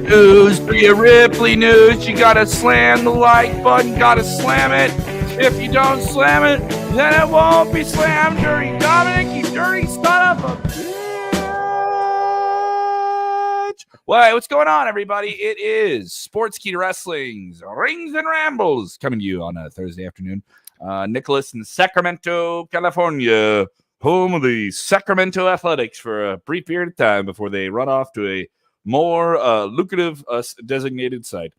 news, Rhea Ripley news. You gotta slam the like button, gotta slam it. If you don't slam it, then it won't be slammed. Dirty Dominik, you dirty son of a bitch. Well, what's going on, everybody? It is Sportskeeda Wrestling's Rings and Rambles coming to you on a Thursday afternoon. Nicholas in Sacramento, California, home of the Sacramento Athletics for a brief period of time before they run off to a more lucrative designated site.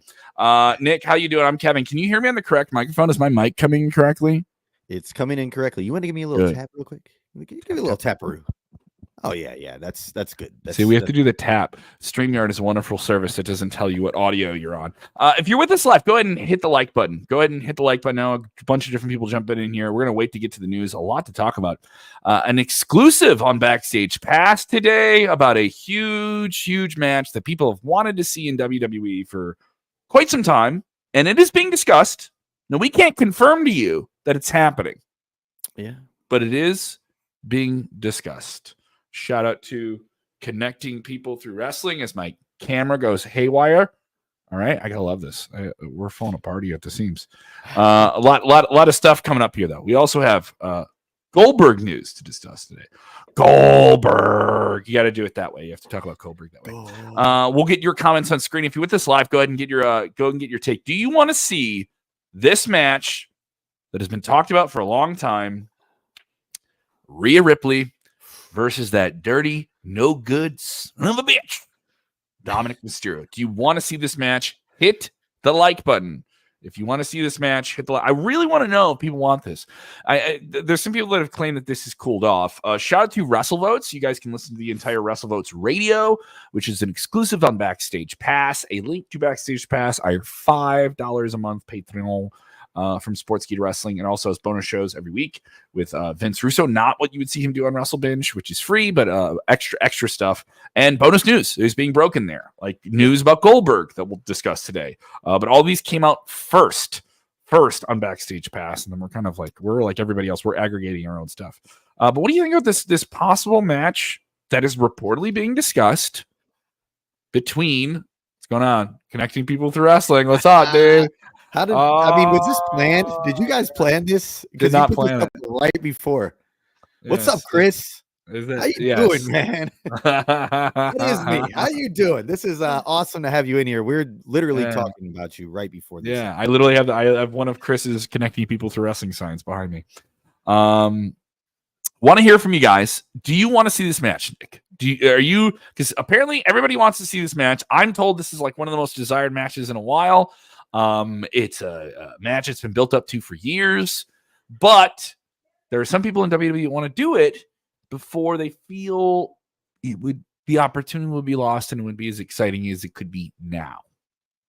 Nick, how you doing? I'm Kevin. Can you hear me on the correct microphone? Is my mic coming in correctly? It's coming in correctly. You want to give me a little tap real quick? Can you give me a little taparoo? Oh, yeah. That's good. See, we have to do the tap. StreamYard is a wonderful service that doesn't tell you what audio you're on. If you're with us live, go ahead and hit the like button. Go ahead and hit the like button now. A bunch of different people jumping in here. We're going to wait to get to the news. A lot to talk about. An exclusive on Backstage Pass today about a huge match that people have wanted to see in WWE for quite some time, and it is being discussed. Now, we can't confirm to you that it's happening. Yeah. But it is being discussed. Shout out to connecting people through wrestling as my camera goes haywire. All right, I gotta love this. We're falling apart here at the seams. A lot of stuff coming up here, though. We also have Goldberg news to discuss today. Goldberg, you got to do it that way. You have to talk about Goldberg that way. We'll get your comments on screen. If you're with us live, go ahead and get your take. Do you want to see this match that has been talked about for a long time? Rhea Ripley versus that dirty, no good son of a bitch, Dominik Mysterio. Do you want to see this match? Hit the like button. If you want to see this match, hit the like. I really want to know if people want this. There's some people that have claimed that this is cooled off. Shout out to WrestleVotes. You guys can listen to the entire WrestleVotes radio, which is an exclusive on Backstage Pass. A link to Backstage Pass, our $5 a month Patreon from Sportskeeda Wrestling, and also has bonus shows every week with Vince Russo. Not what you would see him do on Wrestle Binge, which is free, but extra stuff and bonus news is being broken there, like news about Goldberg that we'll discuss today. But all these came out first on Backstage Pass, and then we're like everybody else. We're aggregating our own stuff. But what do you think about this possible match that is reportedly being discussed between what's going on? Connecting people through wrestling. What's up, dude? Was this planned? Did you guys plan this? Did not plan it right before. Yes. What's up, Chris? How you doing, man? It is me. How you doing? This is awesome to have you in here. We're literally talking about you right before this. Yeah, I have one of Chris's connecting people through wrestling signs behind me. Want to hear from you guys. Do you want to see this match, Nick? Because apparently everybody wants to see this match. I'm told this is like one of the most desired matches in a while. It's a match that's been built up to for years, but there are some people in WWE that want to do it before they feel the opportunity would be lost and it would be as exciting as it could be now.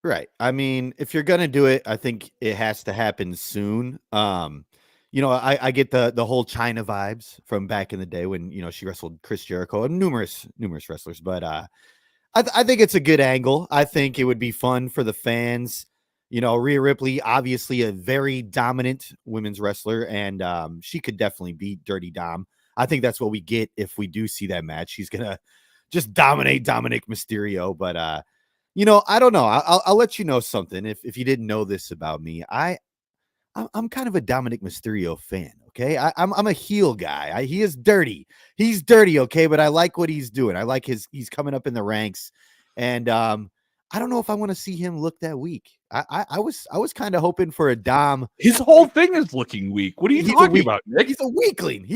Right. I mean, if you're going to do it, I think it has to happen soon. I get the whole China vibes from back in the day when, she wrestled Chris Jericho and numerous wrestlers, but, I think it's a good angle. I think it would be fun for the fans. Rhea Ripley, obviously a very dominant women's wrestler, and she could definitely beat Dirty Dom. I think that's what we get if we do see that match. She's going to just dominate Dominik Mysterio. But, I don't know. I'll let you know something. If you didn't know this about me, I'm kind of a Dominik Mysterio fan, okay? I'm a heel guy. He is dirty. He's dirty, okay? But I like what he's doing. I like he's coming up in the ranks, and I don't know if I want to see him look that weak. I was kind of hoping for a Dom. His whole thing is looking weak. What are you talking about, Nick? He's a weakling.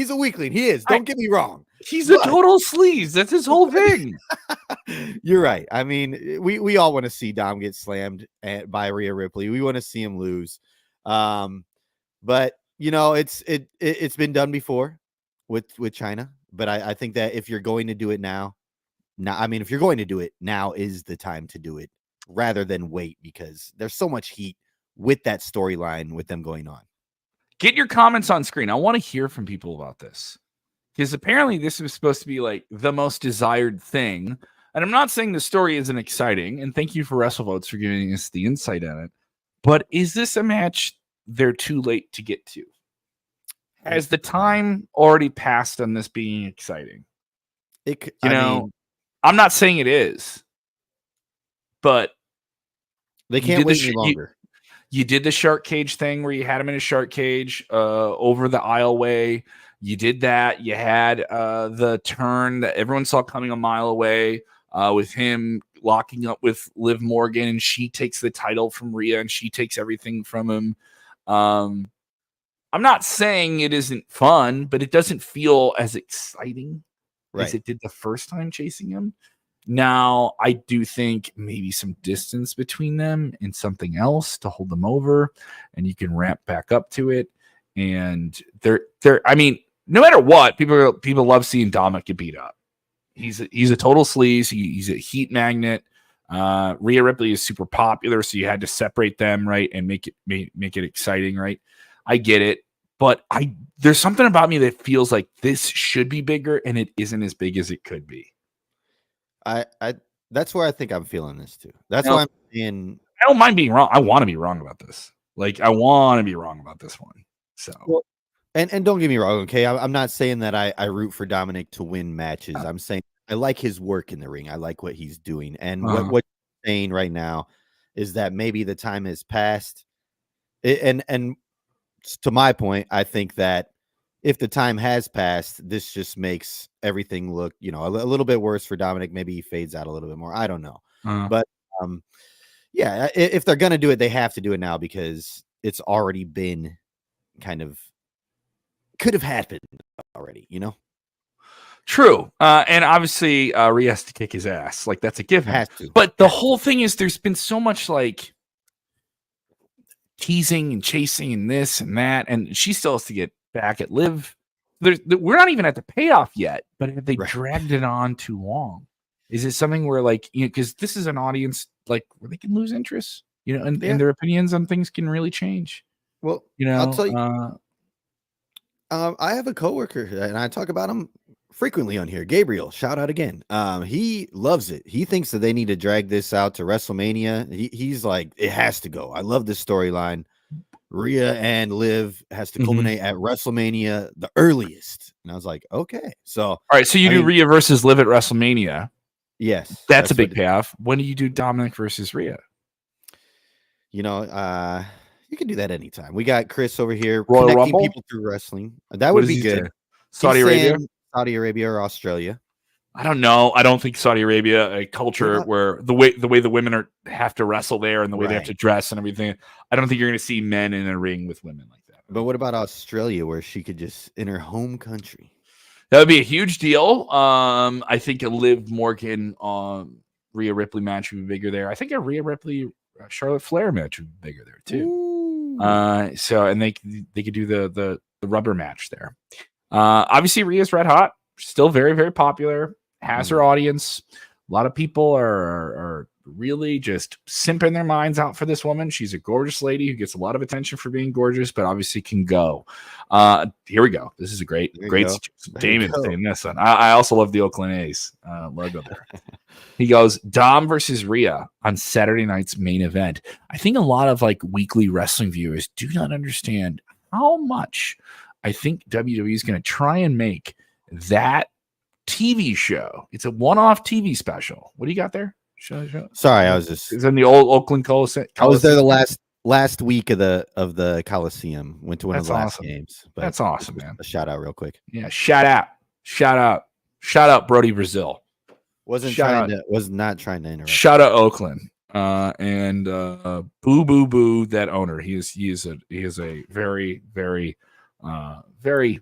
He is. Don't get me wrong. He's a total sleaze. That's his whole thing. You're right. I mean, we all want to see Dom get slammed by Rhea Ripley. We want to see him lose. But it's been done before with China. But I think that if you're going to do it now is the time to do it rather than wait, because there's so much heat with that storyline with them going on. Get your comments on screen. I want to hear from people about this, because apparently this was supposed to be like the most desired thing. And I'm not saying the story isn't exciting, and thank you for WrestleVotes for giving us the insight on it. But is this a match they're too late to get to? Has the time already passed on this being exciting? I'm not saying it is. but they can't wait any longer. You did the shark cage thing where you had him in a shark cage over the aisleway. You did that. You had the turn that everyone saw coming a mile away with him locking up with Liv Morgan, and she takes the title from Rhea, and she takes everything from him. I'm not saying it isn't fun, but it doesn't feel as exciting as it did the first time chasing him. Now, I do think maybe some distance between them and something else to hold them over, and you can ramp back up to it. And I mean, no matter what, people love seeing Dominik get beat up. He's a total sleaze. He's a heat magnet. Rhea Ripley is super popular, so you had to separate them, right, and make it exciting, right? I get it, but there's something about me that feels like this should be bigger, and it isn't as big as it could be. That's where I think I'm feeling this too. That's why I'm saying I don't mind being wrong. I want to be wrong about this. Like, I want to be wrong about this one. So, and don't get me wrong, okay? I'm not saying that I root for Dominik to win matches. I'm saying I like his work in the ring. I like what he's doing, and what you're saying right now is that maybe the time has passed. And to my point, I think that if the time has passed, this just makes everything look, a little bit worse for Dominik. Maybe he fades out a little bit more. I don't know. But yeah, if they're going to do it, they have to do it now because it's already been could have happened already, True. And obviously, Rhea has to kick his ass. Like, that's a given. Has to. But the whole thing is there's been so much like teasing and chasing and this and that, and she still has to get back at Liv. We're not even at the payoff yet, but have they dragged it on too long? Is it something where, like, because this is an audience like where they can lose interest, and their opinions on things can really change. Well, I'll tell you, I have a coworker and I talk about him frequently on here. Gabriel, shout out again. He loves it. He thinks that they need to drag this out to WrestleMania. He's like, it has to go. I love this storyline. Rhea and Liv has to culminate at WrestleMania the earliest. And I was like, okay. So all right, so you do Rhea versus Liv at WrestleMania. Yes. That's a big payoff. When do you do Dominik versus Rhea? You can do that anytime. We got Chris over here Royal connecting Rumble? People through wrestling. That would be good. Saudi Arabia? Saudi Arabia or Australia. I don't know. I don't think Saudi Arabia, a culture where the way the women have to wrestle there and the way they have to dress and everything. I don't think you're going to see men in a ring with women like that. But what about Australia, where she could just in her home country? That would be a huge deal. I think a Liv Morgan Rhea Ripley match would be bigger there. I think a Rhea Ripley Charlotte Flair match would be bigger there too. So and they could do the rubber match there. Obviously Rhea's red hot, still very, very popular. Has her audience. A lot of people are really just simping their minds out for this woman. She's a gorgeous lady who gets a lot of attention for being gorgeous, but obviously can go. Here we go. This is a great situation. Damon saying this one. I also love the Oakland A's logo there. He goes, Dom versus Rhea on Saturday night's main event. I think a lot of like weekly wrestling viewers do not understand how much I think WWE is going to try and make that TV show. It's a one-off TV special. What do you got there? Show. Sorry, I was just. It's in the old Oakland Coliseum. I was there the last week of the Coliseum. Went to one of the last games. But that's awesome, man. A shout out real quick. Yeah, shout out, Brody Brazil. Was not trying to interrupt. Shout out Oakland. And boo that owner. He is a very, very very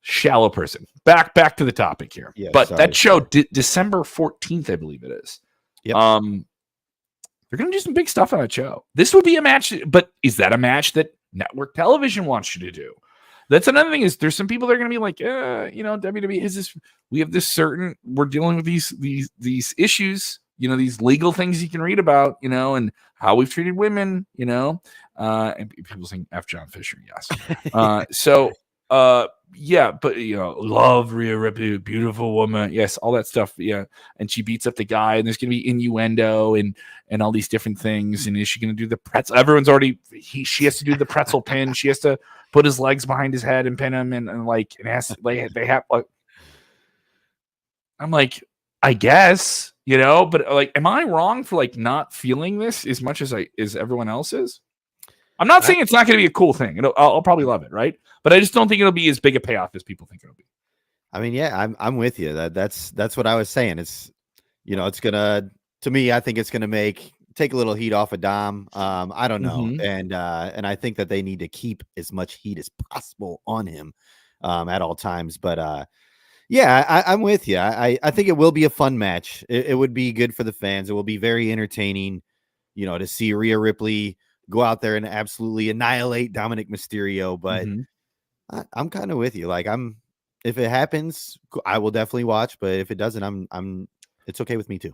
shallow person. Back to the topic here. Yeah, but that show December 14th, I believe it is. Yep. They're gonna do some big stuff on that show. This would be a match, but is that a match that network television wants you to do? That's another thing. Is there's some people that are gonna be like, WWE is this. We have this certain. We're dealing with these issues. These legal things you can read about. And how we've treated women. And people saying F. John Fisher. Yes. Yeah, but love Rhea Ripley, beautiful woman. Yes, all that stuff. Yeah, and she beats up the guy, and there's gonna be innuendo and all these different things. And is she gonna do the pretzel? Everyone's already. She has to do the pretzel pin. She has to put his legs behind his head and pin him, and they have like. I'm like, I guess, but like, am I wrong for like not feeling this as much as everyone else is? I'm not saying it's not going to be a cool thing. I'll probably love it, right? But I just don't think it'll be as big a payoff as people think it'll be. I mean, yeah, I'm with you. That's what I was saying. It's it's gonna, to me, I think it's gonna take a little heat off of Dom. I don't know, and I think that they need to keep as much heat as possible on him at all times. But yeah, I'm with you. I think it will be a fun match. It would be good for the fans. It will be very entertaining, to see Rhea Ripley go out there and absolutely annihilate Dominik Mysterio. But I'm kind of with you. Like, if it happens, I will definitely watch. But if it doesn't, it's okay with me too.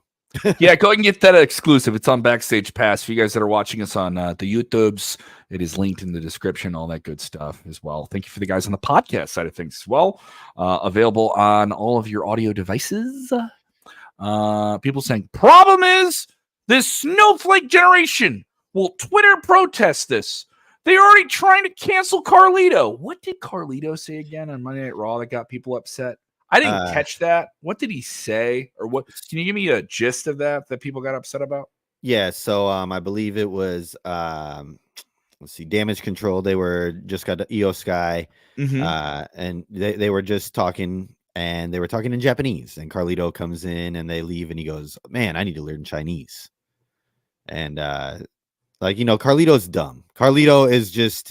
Yeah, go ahead and get that exclusive. It's on Backstage Pass for you guys that are watching us on the YouTubes. It is linked in the description, all that good stuff as well. Thank you for the guys on the podcast side of things as well. Available on all of your audio devices. People saying, problem is this snowflake generation. Will Twitter protest this? They're already trying to cancel Carlito. What did Carlito say again on Monday Night Raw that got people upset? I didn't catch that. What did he say? Or what? Can you give me a gist of that people got upset about? Yeah, so I believe it was let's see, Damage Control. They were just got the Io Sky, and they were just talking, and they were talking in Japanese. And Carlito comes in, and they leave, and he goes, "Man, I need to learn Chinese." And Carlito's dumb. Carlito is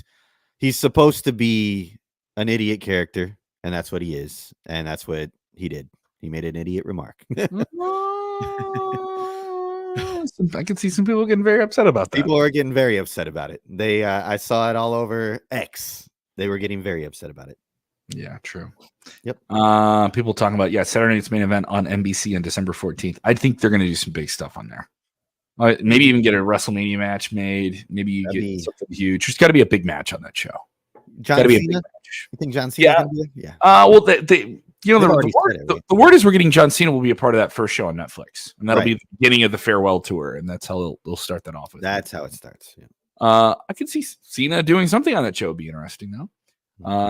he's supposed to be an idiot character. And that's what he is. And that's what he did. He made an idiot remark. I can see some people getting very upset about that. People are getting very upset about it. They, I saw it all over X. They were getting very upset about it. Yeah, true. Yep. People talking about, Saturday night's main event on NBC on December 14th. I think they're going to do some big stuff on there. Maybe even get a WrestleMania match made. Maybe you get something huge. There's got to be a big match on that show. John Cena? You think John Cena? Yeah. Well, the word is we're getting John Cena will be a part of that first show on Netflix, and that'll be the beginning of the farewell tour, and that's how they'll start that off with. That's how it starts. Yeah. I could see Cena doing something on that show. Would be interesting though.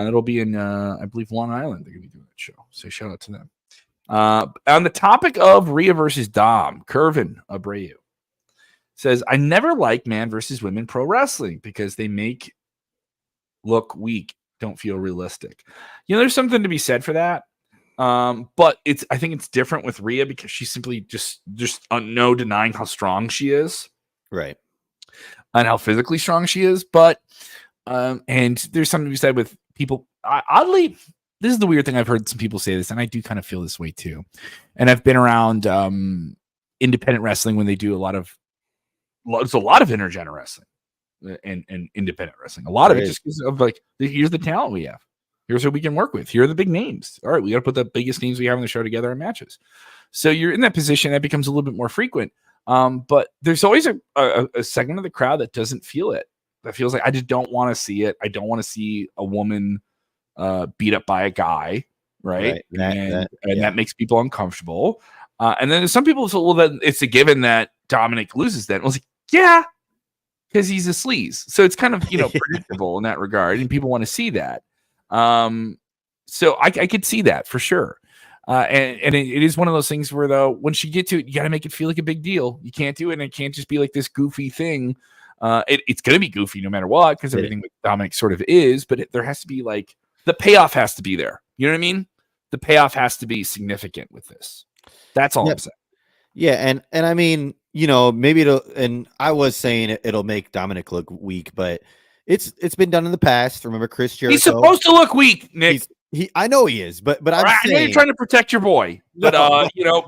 It'll be in I believe Long Island. They're gonna be doing that show, so shout out to them. On the topic of Rhea versus Dom, Curvin Abreu says, "I never like man versus women pro wrestling because they make look weak, don't feel realistic." There's something to be said for that. But I think it's different with Rhea because she's simply just no denying how strong she is. Right. And how physically strong she is. But, and there's something to be said with people. Oddly, this is the weird thing. I've heard some people say this, and I do kind of feel this way too. And I've been around independent wrestling when they do there's a lot of intergender wrestling. And independent wrestling. A lot of it just because of here's the talent we have. Here's who we can work with. Here are the big names. All right, we got to put the biggest names we have on the show together in matches. So you're in that position that becomes a little bit more frequent. But there's always a segment of the crowd that doesn't feel it. That feels like I just don't want to see it. I don't want to see a woman beat up by a guy, right? That makes people uncomfortable. And then there's some people say, well, then it's a given that Dominik loses. Then I was like, yeah. Because he's a sleaze. So it's kind of, predictable in that regard. And people want to see that. So I could see that for sure. And it is one of those things where, though, once you get to it, you got to make it feel like a big deal. You can't do it. And it can't just be like this goofy thing. It's going to be goofy no matter what, because everything with Dominik sort of is. But there has to be the payoff has to be there. You know what I mean? The payoff has to be significant with this. That's all I'm saying. Yeah. And I mean, maybe and I was saying it'll make Dominik look weak, but it's been done in the past. Remember Chris Jericho? He's supposed to look weak, Nick. I know he is, but I'm saying, I know you're trying to protect your boy, but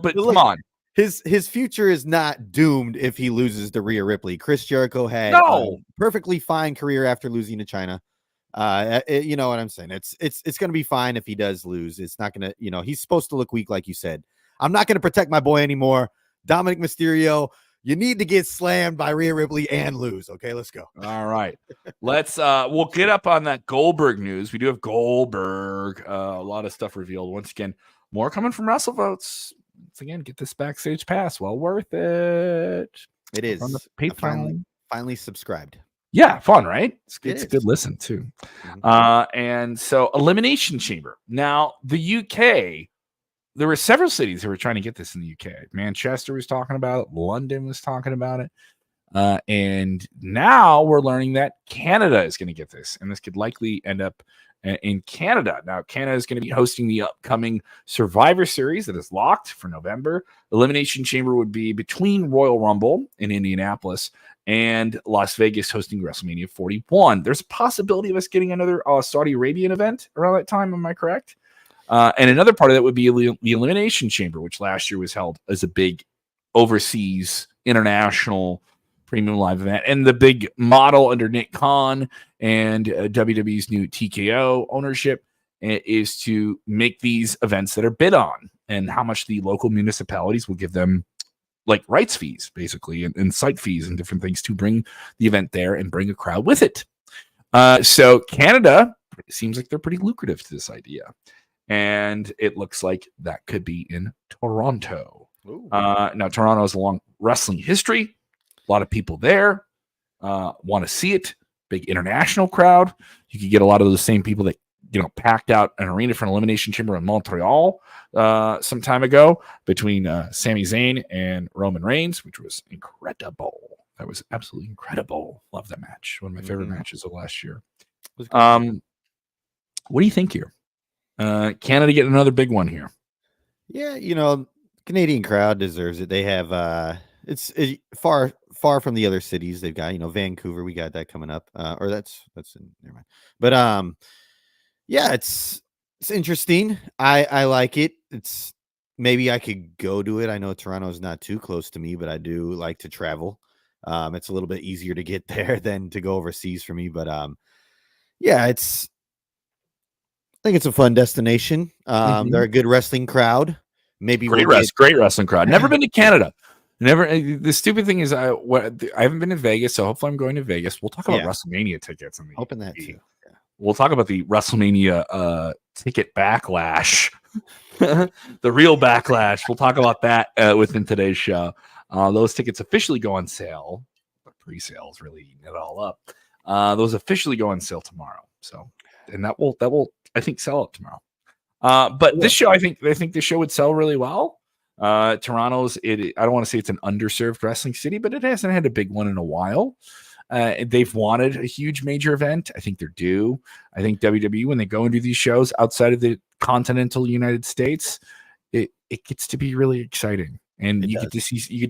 but come on. His future is not doomed if he loses to Rhea Ripley. Chris Jericho had a perfectly fine career after losing to China. You know what I'm saying? It's going to be fine if he does lose. It's not going to, he's supposed to look weak, like you said. I'm not going to protect my boy anymore. Dominik Mysterio, you need to get slammed by Rhea Ripley and lose. Okay, let's go. All right. We'll get up on that Goldberg news. We do have Goldberg. A lot of stuff revealed. Once again, more coming from WrestleVotes. Once again, get this backstage pass. Well worth it. It is. On the Patreon. Finally subscribed. Yeah, fun, right? It's a good listen, too. Mm-hmm. And so, Elimination Chamber. Now, the UK there were several cities who were trying to get this in the UK. Manchester was talking about it. London was talking about it. And now we're learning that Canada is going to get this, and this could likely end up in Canada. Now, Canada is going to be hosting the upcoming Survivor Series that is locked for November. Elimination Chamber would be between Royal Rumble in Indianapolis and Las Vegas hosting WrestleMania 41. There's a possibility of us getting another Saudi Arabian event around that time. Am I correct? And another part of that would be the Elimination Chamber, which last year was held as a big overseas international premium live event. And the big model under Nick Khan and WWE's new TKO ownership is to make these events that are bid on, and how much the local municipalities will give them like rights fees, basically, and site fees and different things to bring the event there and bring a crowd with it. So Canada, it seems like they're pretty lucrative to this idea. And it looks like that could be in Toronto. Now, Toronto has a long wrestling history. A lot of people there want to see it. Big international crowd. You could get a lot of those same people that, packed out an arena for an Elimination Chamber in Montreal some time ago between Sami Zayn and Roman Reigns, which was incredible. That was absolutely incredible. Love that match. One of my favorite matches of last year. What do you think here? Canada getting another big one here. Yeah, Canadian crowd deserves it. They have it's far from the other cities. They've got, Vancouver, we got that coming up. Or that's in, never mind. But yeah, it's interesting. I like it. It's maybe I could go to it. I know Toronto's not too close to me, but I do like to travel. It's a little bit easier to get there than to go overseas for me. But yeah, I think it's a fun destination. They're a good wrestling crowd. Maybe great wrestling crowd. Never been to Canada. Never. The stupid thing is, I haven't been to Vegas, so hopefully I'm going to Vegas. We'll talk about WrestleMania tickets. Hoping that too. Yeah. We'll talk about the WrestleMania ticket backlash, the real backlash. We'll talk about that within today's show. Those tickets officially go on sale. The pre-sales really eating it all up. Those officially go on sale tomorrow. So, and that will I think sell out tomorrow. But this show, I think this show would sell really well. Toronto's I don't want to say it's an underserved wrestling city, but it hasn't had a big one in a while. They've wanted a huge major event. I think they're due. I think WWE, when they go and do these shows outside of the continental United States, it gets to be really exciting. And you get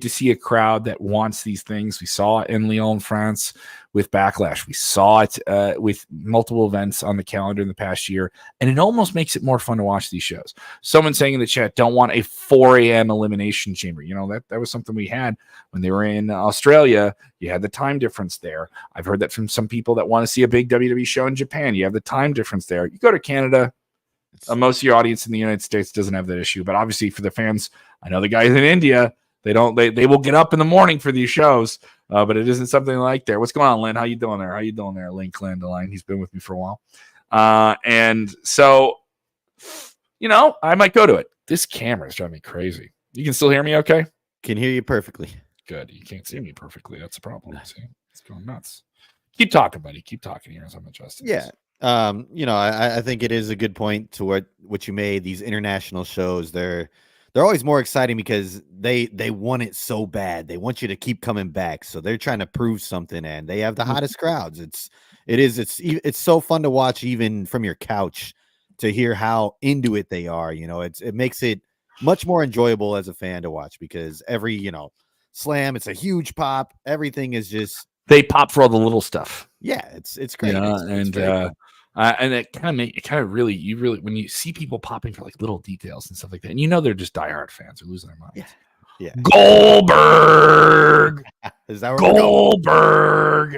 to see a crowd that wants these things. We saw it in Lyon, France with Backlash. We saw it with multiple events on the calendar in the past year. And it almost makes it more fun to watch these shows. Someone saying in the chat, don't want a 4 a.m. Elimination Chamber. That was something we had when they were in Australia. You had the time difference there. I've heard that from some people that want to see a big WWE show in Japan. You have the time difference there. You go to Canada. Most of your audience in the United States doesn't have that issue, but obviously for the fans, I know the guys in India, they will get up in the morning for these shows, but it isn't something like there. What's going on, Lynn? How you doing there? Lynn Clandine. He's been with me for a while. And so, I might go to it. This camera's driving me crazy. You can still hear me okay? Can hear you perfectly. Good. You can't see me perfectly. That's a problem. See? It's going nuts. Keep talking, buddy. Keep talking here as I'm adjusting. Yeah. I think it is a good point to what you made. These international shows, they're always more exciting because they want it so bad. They want you to keep coming back. So they're trying to prove something, and they have the hottest crowds. It's so fun to watch, even from your couch, to hear how into it they are. It makes it much more enjoyable as a fan to watch, because every slam, it's a huge pop. Everything is just, they pop for all the little stuff. Yeah, it's great. And it really, when you see people popping for like little details and stuff like that, and they're just diehard fans, they're losing their minds. Yeah. Goldberg. Is that where Goldberg?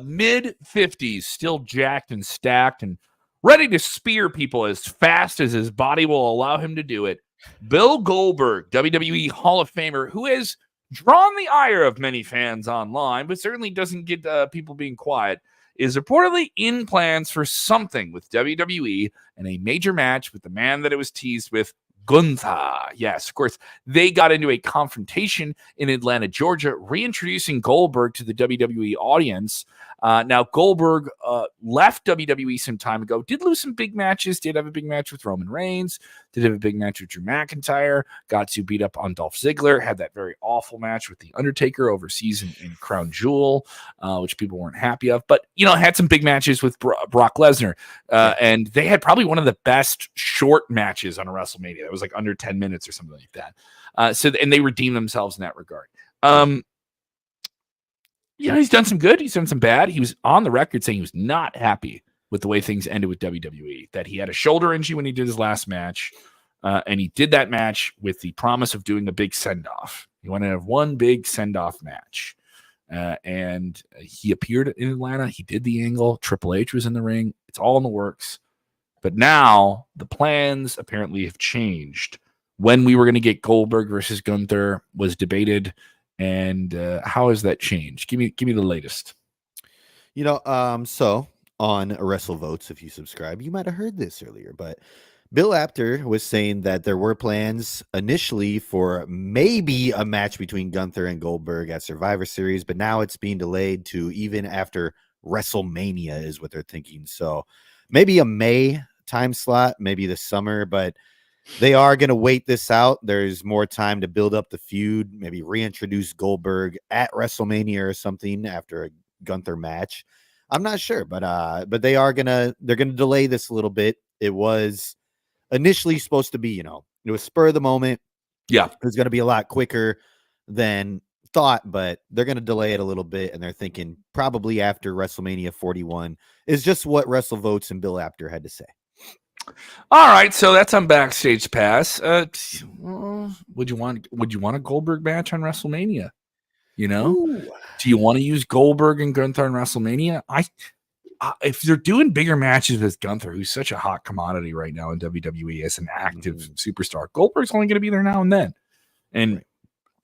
Mid-50s, still jacked and stacked and ready to spear people as fast as his body will allow him to do it. Bill Goldberg, WWE Hall of Famer, who has drawn the ire of many fans online, but certainly doesn't get people being quiet, is reportedly in plans for something with WWE and a major match with the man that it was teased with, Gunther. Yes, of course. They got into a confrontation in Atlanta, Georgia, reintroducing Goldberg to the WWE audience. Now, Goldberg left WWE some time ago, did lose some big matches, did have a big match with Roman Reigns, did have a big match with Drew McIntyre, got to beat up on Dolph Ziggler, had that very awful match with The Undertaker overseas in Crown Jewel, which people weren't happy of, but, had some big matches with Brock Lesnar, and they had probably one of the best short matches on a WrestleMania. That was like under 10 minutes or something like that. And they redeemed themselves in that regard. He's done some good. He's done some bad. He was on the record saying he was not happy with the way things ended with WWE, that he had a shoulder injury when he did his last match. And he did that match with the promise of doing a big send-off. He wanted to have one big send-off match. And he appeared in Atlanta. He did the angle. Triple H was in the ring. It's all in the works. But now the plans apparently have changed. When we were going to get Goldberg versus Gunther was debated. And how has that changed? Give me the latest. So on WrestleVotes, if you subscribe, you might have heard this earlier, but Bill Apter was saying that there were plans initially for maybe a match between Gunther and Goldberg at Survivor Series, but now it's being delayed to even after WrestleMania is what they're thinking. So maybe a May time slot, maybe this summer, but they are going to wait this out. There's more time to build up the feud, maybe reintroduce Goldberg at WrestleMania or something after a Gunther match. I'm not sure, but they're going to delay this a little bit. It was initially supposed to be, it was spur of the moment. Yeah. It was going to be a lot quicker than thought, but they're going to delay it a little bit. And they're thinking probably after WrestleMania 41 is just what WrestleVotes and Bill Apter had to say. All right, so that's on Backstage Pass. Would you want a Goldberg match on WrestleMania? Ooh. Do you want to use Goldberg and Gunther on WrestleMania? If they're doing bigger matches with Gunther, who's such a hot commodity right now in WWE as an active superstar, Goldberg's only going to be there now and then, and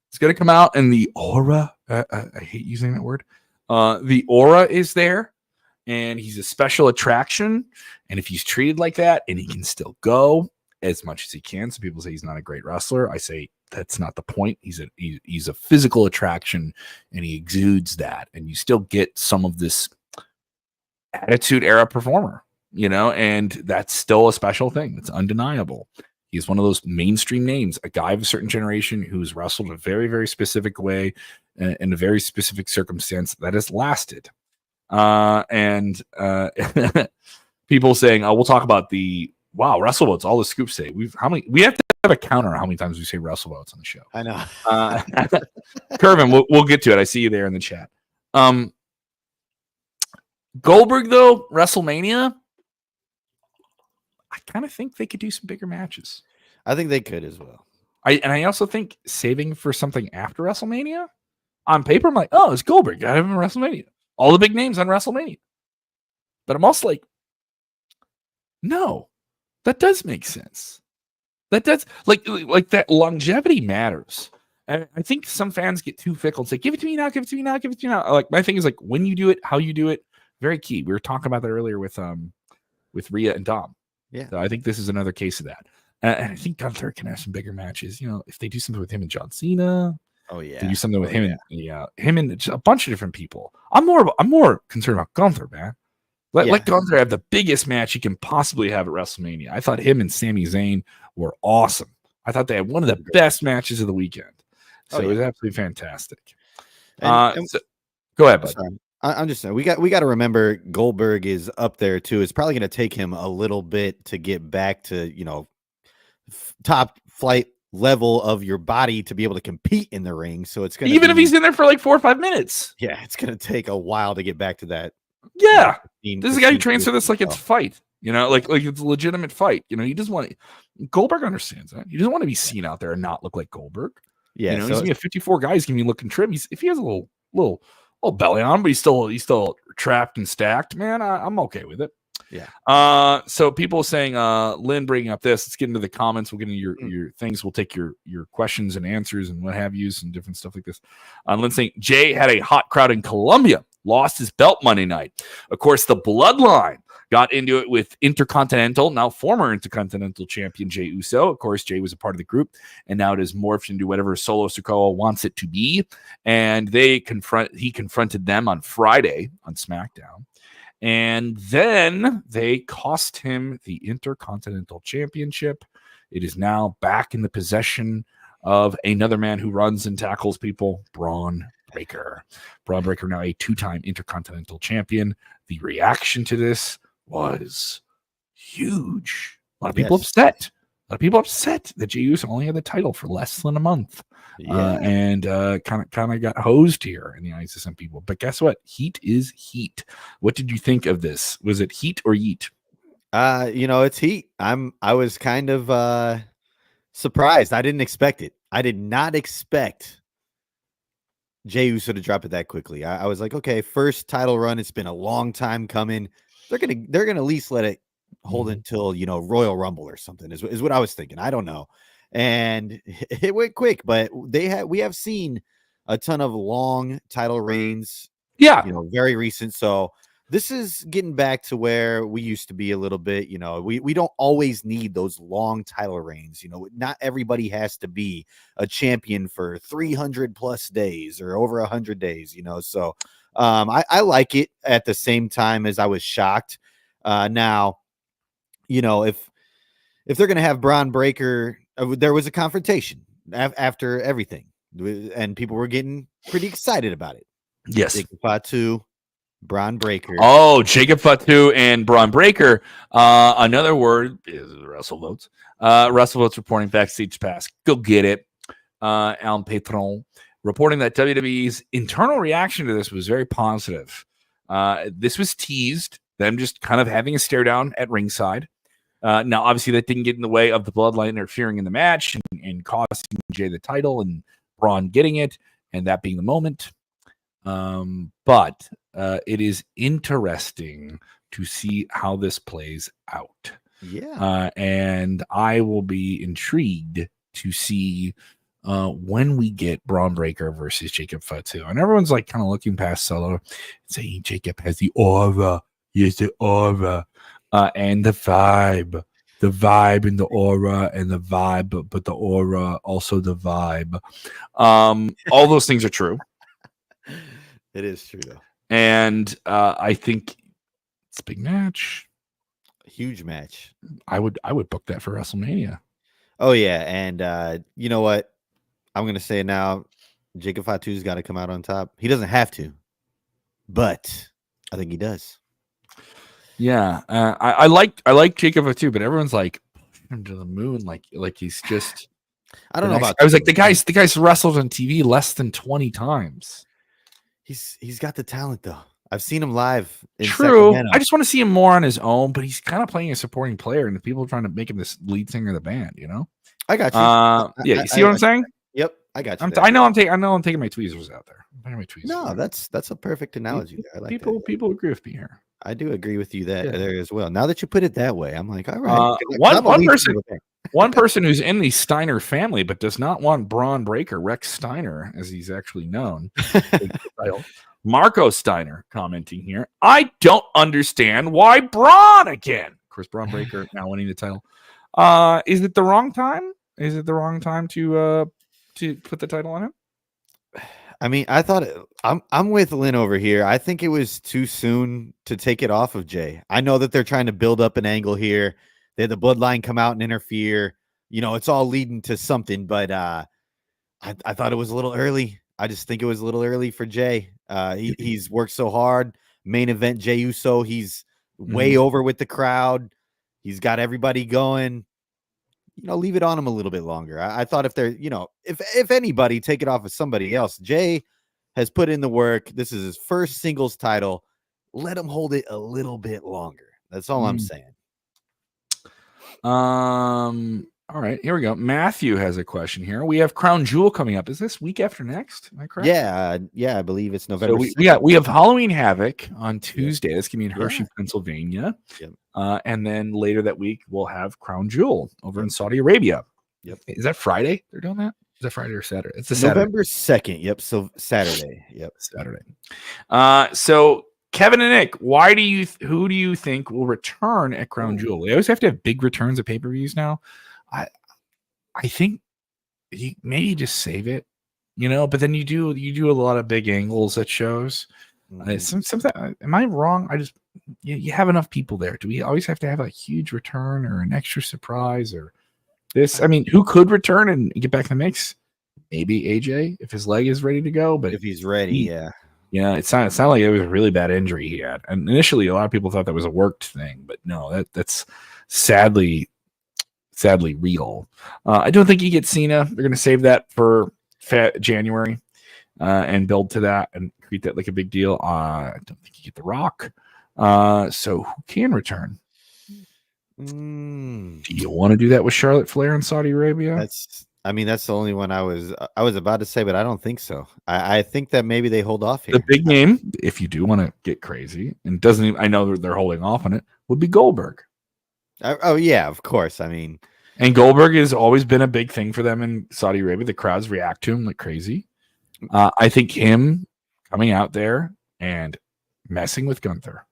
it's going to come out, and the aura. I hate using that word. The aura is there. And he's a special attraction. And if he's treated like that and he can still go as much as he can, some people say he's not a great wrestler. I say that's not the point. He's a physical attraction and he exudes that. And you still get some of this Attitude Era performer, and that's still a special thing. It's undeniable. He's one of those mainstream names, a guy of a certain generation who's wrestled a very, very specific way in a very specific circumstance that has lasted. And people saying, we'll talk about WrestleVotes, all the scoops say. We have to have a counter on how many times we say WrestleVotes on the show. I know. Kervin, we'll get to it. I see you there in the chat. Goldberg, though, WrestleMania, I kind of think they could do some bigger matches. I think they could as well. I also think saving for something after WrestleMania, on paper, I'm like, it's Goldberg. Got him in WrestleMania. All the big names on WrestleMania. But I'm also like, no, that does make sense. That does, like that longevity matters. And I think some fans get too fickle and say, give it to me now, give it to me now, give it to me now. Like, my thing is like, when you do it, how you do it, very key. We were talking about that earlier with Rhea and Dom. Yeah. So I think this is another case of that. And I think Gunther can have some bigger matches. If they do something with him and John Cena. Oh yeah. To do something with him and just a bunch of different people. I'm more concerned about Gunther, man. Let Gunther have the biggest match he can possibly have at WrestleMania. I thought him and Sami Zayn were awesome. I thought they had one of the best matches of the weekend. So it was absolutely fantastic. So, go ahead, bud. I'm just saying we got to remember Goldberg is up there too. It's probably going to take him a little bit to get back to top flight level of your body to be able to compete in the ring. So it's going to if he's in there for like 4 or 5 minutes. Yeah, it's going to take a while to get back to that. Yeah. This is a guy who trains for this like it's fight. Like it's a legitimate fight. He doesn't want to. Goldberg understands that. He doesn't want to be seen out there and not look like Goldberg. Yeah, he's gonna be a 54 guy. He's gonna be looking trim. If he has a little belly on him, but he's still trapped and stacked. Man, I'm okay with it. Yeah. So people saying, Lynn bringing up this. Let's get into the comments. We'll get into your things. We'll take your questions and answers and what have yous and different stuff like this. Lynn saying Jay had a hot crowd in Colombia. Lost his belt Monday night. Of course, the Bloodline got into it with Intercontinental, now former Intercontinental champion Jey Uso. Of course, Jey was a part of the group, and now it has morphed into whatever Solo Sikoa wants it to be. And he confronted them on Friday on SmackDown. And then they cost him the Intercontinental Championship. It is now back in the possession of another man who runs and tackles people, Braun Breaker. Braun Breaker, now a 2-time Intercontinental Champion. The reaction to this was huge. A lot of people upset. A lot of people upset that Jey Uso only had the title for less than a month. And kind of got hosed here in the eyes of some people. But guess what? Heat is heat. What did you think of this? Was it heat or yeet? It's heat. I was kind of surprised. I didn't expect it. I did not expect Jey Uso to drop it that quickly. I was like, okay, first title run. It's been a long time coming. They're gonna at least let it hold until Royal Rumble or something. Is what I was thinking. I don't know. And it went quick, but we have seen a ton of long title reigns. Yeah, very recent. So this is getting back to where we used to be a little bit. We don't always need those long title reigns. Not everybody has to be a champion for 300 plus days or over 100 days. So I like it. At the same time as I was shocked. Now, if they're gonna have Braun Breaker. There was a confrontation after everything, and people were getting pretty excited about it. Yes. Jacob Fatu, Braun Breaker. Oh, Jacob Fatu and Braun Breaker. Another word is WrestleVotes. WrestleVotes reporting backstage pass. Go get it. Alan Patron reporting that WWE's internal reaction to this was very positive. This was teased, them just kind of having a stare down at ringside. Now, obviously, that didn't get in the way of the bloodline interfering in the match and costing Jey the title and Braun getting it, and that being the moment. But it is interesting to see how this plays out. Yeah. And I will be intrigued to see when we get Braun Breaker versus Jacob Fatu. And everyone's like kind of looking past Solo and saying Jacob has the aura. Yes, the aura. And the vibe and the aura and the vibe, but the aura, also the vibe. All those things are true. It is true, though. And I think it's a big match. A huge match. I would book that for WrestleMania. Oh, yeah. And you know what? I'm going to say now, Jacob Fatu's got to come out on top. He doesn't have to, but I think he does. Yeah, I like Jacob too, but everyone's like him to the moon, like he's just. I don't know about. I was like the guy's wrestled on TV less than 20 times. He's got the talent though. I've seen him live. True. Sacramento. I just want to see him more on his own, but he's kind of playing a supporting player, and the people are trying to make him this lead singer of the band. I got you. You see what I'm saying? Yep, I got you. I know I'm taking my tweezers out there. No, that's a perfect analogy. I like people agree with me here. I do agree with you there as well. Now that you put it that way, I'm like, all right. One person who's in the Steiner family but does not want Braun Breaker, Rex Steiner, as he's actually known. Marco Steiner commenting here. I don't understand why Braun again. Of course, Braun Breaker now winning the title. Is it the wrong time? Is it the wrong time to put the title on him? I mean, I thought I'm with Lynn over here. I think it was too soon to take it off of Jey. I know that they're trying to build up an angle here. They had the bloodline come out and interfere. It's all leading to something, but I thought it was a little early. I just think it was a little early for Jey. He's worked so hard. Main event Jey Uso. He's way over with the crowd. He's got everybody going. Leave it on him a little bit longer. I thought if they're, if anybody, take it off of somebody else. Jey has put in the work. This is his first singles title. Let him hold it a little bit longer. That's all I'm saying. All right, here we go. Matthew has a question here. We have Crown Jewel coming up. Is this week after next? Am I correct? Yeah, I believe it's November. So we have Halloween Havoc on Tuesday. That's gonna be in Hershey, Pennsylvania. Yep. And then later that week we'll have Crown Jewel over in Saudi Arabia. Yep. Is that Friday? They're doing that? Is that Friday or Saturday? It's a Saturday. November 2nd. Yep. So Saturday. Yep. Saturday. So Kevin and Nick, who do you think will return at Crown Jewel? They always have to have big returns at pay-per-views now. I think maybe just save it, but then you do a lot of big angles at shows. Am I wrong? You have enough people there. Do we always have to have a huge return or an extra surprise or this? I mean, who could return and get back in the mix? Maybe AJ if his leg is ready to go, but if he's ready, yeah, it sounded like it was a really bad injury he had. And initially, a lot of people thought that was a worked thing, but no, that's sadly real. I don't think you get Cena. They're going to save that for January and build to that and treat that like a big deal. I don't think you get The Rock. So who can return? Do you want to do that with Charlotte Flair in Saudi Arabia? That's the only one I was about to say, but I don't think so. I think that maybe they hold off here. The big name, if you do want to get crazy, and I know they're holding off on it, would be Goldberg. Oh yeah, of course. And Goldberg has always been a big thing for them in Saudi Arabia. The crowds react to him like crazy. I think him coming out there and messing with Gunther,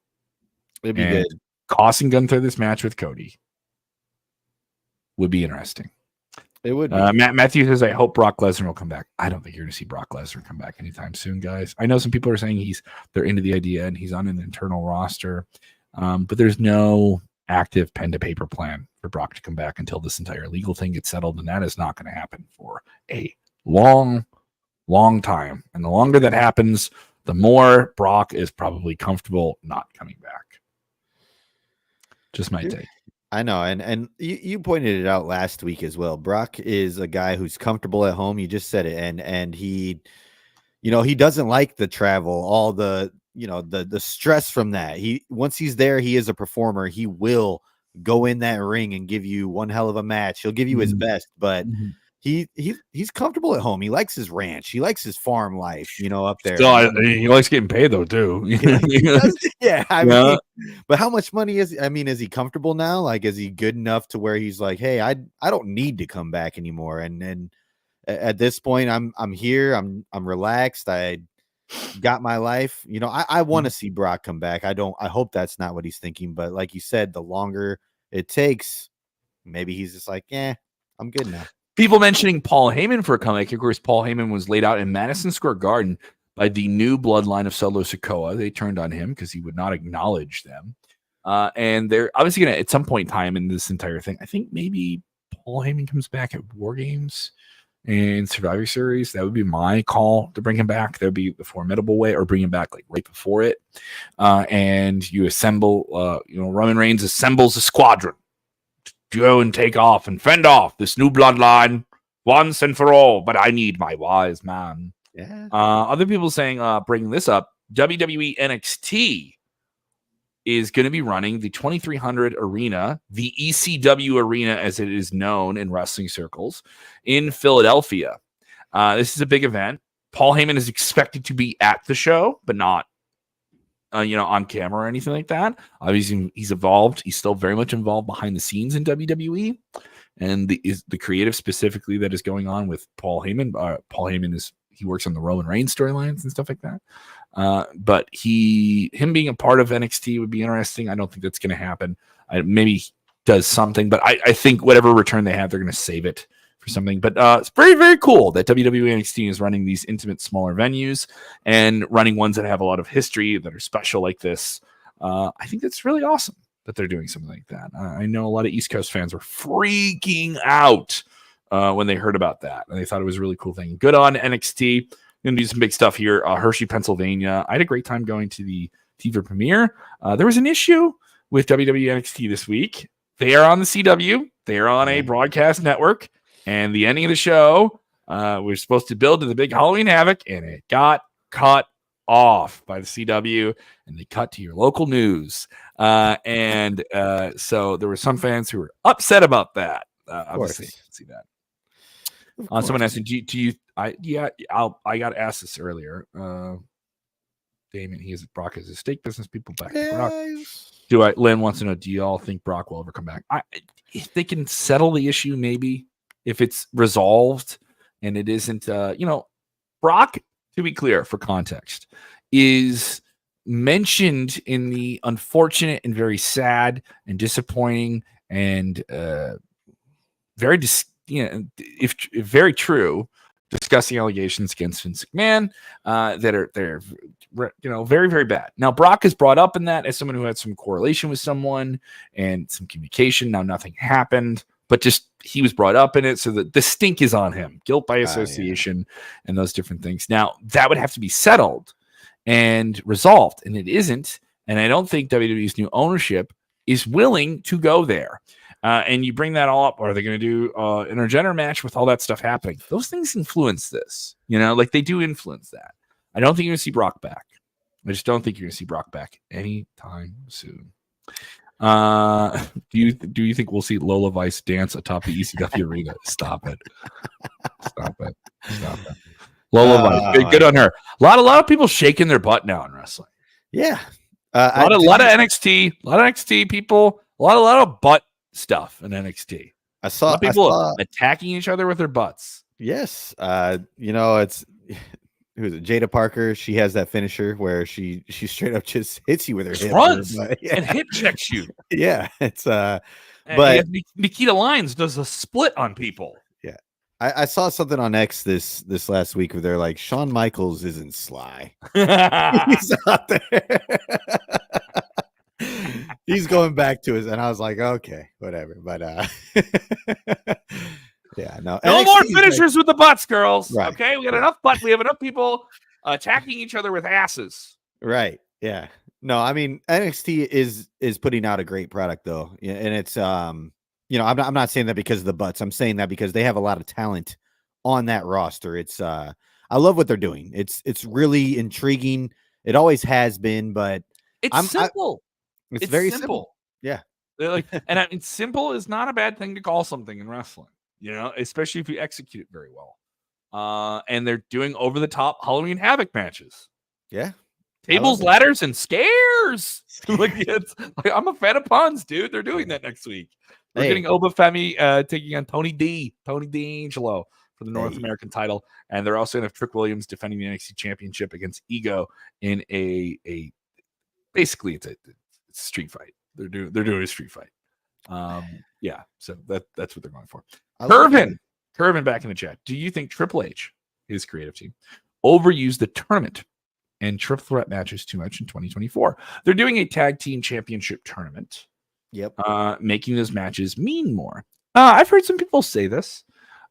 it'd be good. Costing Gunther this match with Cody would be interesting. It would be. Matthew says, I hope Brock Lesnar will come back. I don't think you're going to see Brock Lesnar come back anytime soon, guys. I know some people are saying they're into the idea and he's on an internal roster, but there's no active pen to paper plan for Brock to come back until this entire legal thing gets settled, and that is not going to happen for a long time. And the longer that happens, the more Brock is probably comfortable not coming back. Just my take. I know, and you pointed it out last week as well. Brock is a guy who's comfortable at home. You just said it, and he, he doesn't like the travel, all the stress from that. Once he's there, he is a performer. He will go in that ring and give you one hell of a match. He'll give you his best, but he's comfortable at home. He likes his ranch. He likes his farm life, up there. Still, he likes getting paid though too. Yeah, I mean, but how much money is he comfortable now? Like, is he good enough to where he's like, hey, I don't need to come back anymore? And at this point, I'm here. I'm relaxed. I got my life. I want to see Brock come back. I hope that's not what he's thinking. But like you said, the longer it takes, maybe he's just like, I'm good now. People mentioning Paul Heyman for a comeback. Of course, Paul Heyman was laid out in Madison Square Garden by the new bloodline of Solo Sikoa. They turned on him because he would not acknowledge them. And they're obviously going to, at some point in time in this entire thing, I think maybe Paul Heyman comes back at War Games and Survivor Series. That would be my call to bring him back. That would be the formidable way, or bring him back like right before it. And you assemble, Roman Reigns assembles a squadron to go and take off and fend off this new bloodline once and for all. But I need my wise man. Yeah. Other people saying, bringing this up, WWE NXT is going to be running the 2300 arena, the ECW arena as it is known in wrestling circles, in Philadelphia. This is a big event. Paul Heyman is expected to be at the show, but not on camera or anything like that. Obviously, he's evolved. He's still very much involved behind the scenes in WWE, and the creative specifically that is going on with Paul Heyman. Paul Heyman he works on the Roman Reigns storylines and stuff like that. But him being a part of NXT would be interesting. I don't think that's going to happen. Maybe he does something, but I think whatever return they have, they're going to save it for something. But it's very, very cool that WWE NXT is running these intimate, smaller venues and running ones that have a lot of history that are special like this. I think that's really awesome that they're doing something like that. I know a lot of East Coast fans were freaking out when they heard about that, and they thought it was a really cool thing. Good on NXT. Going to do some big stuff here. Hershey, Pennsylvania. I had a great time going to the TV premiere. There was an issue with WWE NXT this week. They are on the CW. They are on a broadcast network. And the ending of the show, we're supposed to build to the big Halloween Havoc, and it got cut off by the CW, and they cut to your local news. So there were some fans who were upset about that. Obviously, I can see that. Someone asked, I got asked this earlier. Damon, Brock is a steak business. People back to Brock. Lynn wants to know, do you all think Brock will ever come back? If they can settle the issue, maybe. If it's resolved and it isn't, Brock, to be clear for context, is mentioned in the unfortunate and very sad and disappointing and very if very true discussing allegations against Vince McMahon they're very, very bad. Now, Brock is brought up in that as someone who had some correlation with someone and some communication. Now, nothing happened, but just he was brought up in it, so that the stink is on him, guilt by association, and those different things. Now, that would have to be settled and resolved, and it isn't. And I don't think WWE's new ownership is willing to go there. And you bring that all up. Are they going to do an intergender match with all that stuff happening? Those things influence this, like they do influence that. I don't think you're going to see Brock back. I just don't think you're going to see Brock back anytime soon. Do you think we'll see Lola Vice dance atop the ECW arena? Stop it. Lola Vice, good on her. A lot of people shaking their butt now in wrestling. Yeah, a lot of NXT people, a lot of butt stuff in NXT. I saw people attacking each other with their butts. Yes, it's who is it? Jada Parker. She has that finisher where she straight up just hits you with her hip, runs and hip checks you. Yeah, it's but Nikita Lyons does a split on people. Yeah, I saw something on X this last week where they're like, Shawn Michaels isn't Sly. He's out there. He's going back to his, and I was like, okay, whatever. But yeah, no more finishers with the butts, girls. Right. Okay, we got enough butt. We have enough people attacking each other with asses. Right. Yeah. No, I mean NXT is putting out a great product though, and it's I'm not saying that because of the butts. I'm saying that because they have a lot of talent on that roster. It's I love what they're doing. It's really intriguing. It always has been, but it's simple. It's very simple. Yeah. And simple is not a bad thing to call something in wrestling, especially if you execute it very well. And they're doing over the top Halloween Havoc matches. Yeah. Tables, ladders, and scares. I'm a fan of puns, dude. They're doing that next week. We're getting Obafemi taking on Tony D'Angelo for the North American title. And they're also going to have Trick Williams defending the NXT championship against Ego in basically it's a street fight. They're doing a street fight. Yeah, so that's what they're going for. Curvin back in the chat. Do you think Triple H, his creative team, overused the tournament and triple threat matches too much in 2024? They're doing a tag team championship tournament. Yep. Making those matches mean more. I've heard some people say this.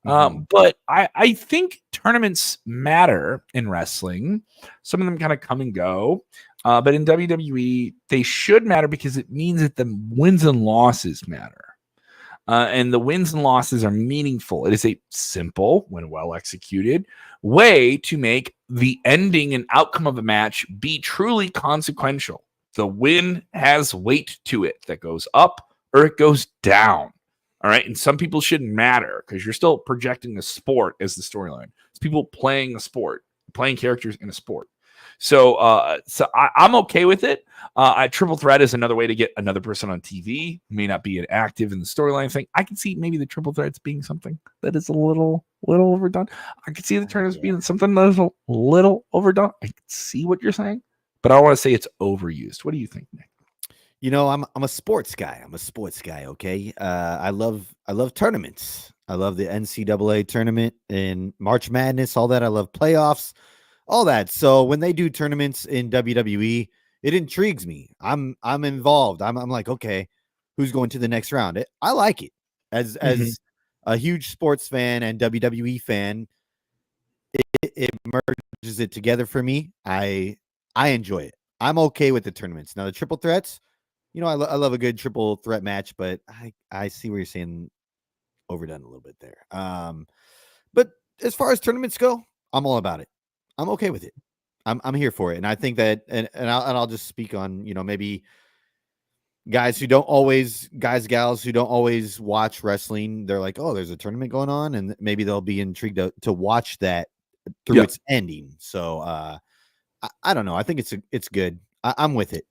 But I think tournaments matter in wrestling. Some of them kind of come and go. But in WWE, they should matter because it means that the wins and losses matter. And the wins and losses are meaningful. It is a simple, when well executed, way to make the ending and outcome of a match be truly consequential. The win has weight to it that goes up or it goes down. All right. And some people shouldn't matter because you're still projecting the sport as the storyline. It's people playing a sport, playing characters in a sport. So I'm okay with it. Triple threat is another way to get another person on TV who may not be an active in the storyline thing. I can see maybe the triple threats being something that is a little overdone. I can see the tournaments being something that is a little overdone. I can see what you're saying, but I don't want to say it's overused. What do you think, Nick? I'm a sports guy. Okay. I love tournaments. I love the NCAA tournament and March Madness, all that. I love playoffs, all that. So when they do tournaments in WWE, it intrigues me. I'm involved. I'm like, okay, who's going to the next round? I like it as a huge sports fan and WWE fan. It merges it together for me. I enjoy it. I'm okay with the tournaments. Now the triple threats, I love a good triple threat match, but I see where you're saying overdone a little bit there. But as far as tournaments go, I'm all about it. I'm okay with it. I'm here for it. And I think that, and I'll just speak on, maybe gals who don't always watch wrestling. They're like, oh, there's a tournament going on. And maybe they'll be intrigued to watch that through its ending. So I don't know. I think it's good. I'm with it.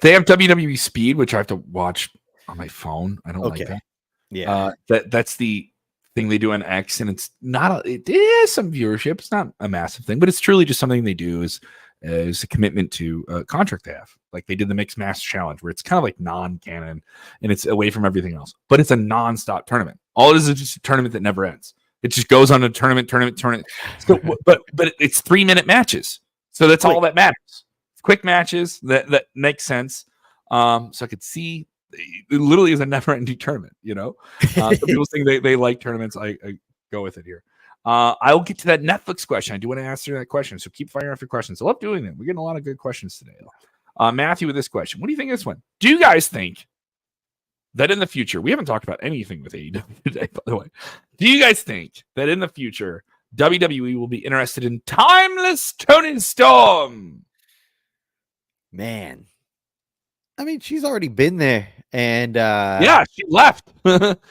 They have WWE Speed, which I have to watch on my phone. I don't like that. Yeah. That's the thing they do on X, and it's not it is some viewership. It's not a massive thing, but it's truly just something they do is is a commitment to a contract they have. Like they did the Mixed Match Challenge, where it's kind of like non-canon and it's away from everything else, but it's a non-stop tournament. All it is just a tournament that never ends. It just goes on a tournament. So, but it's 3-minute matches, so that's all that matters. Quick matches that make sense. So I could see it literally is a never-ending tournament. Some people think they like tournaments. I go with it here. I'll get to that Netflix question. I do want to answer that question, so keep firing off your questions. I love doing them. We're getting a lot of good questions today. Matthew with this question. What do you think of this one? Do you guys think that in the future, we haven't talked about anything with AEW today, by the way. Do you guys think that in the future, WWE will be interested in timeless Toni Storm? Man. I mean, she's already been there. And yeah, she left.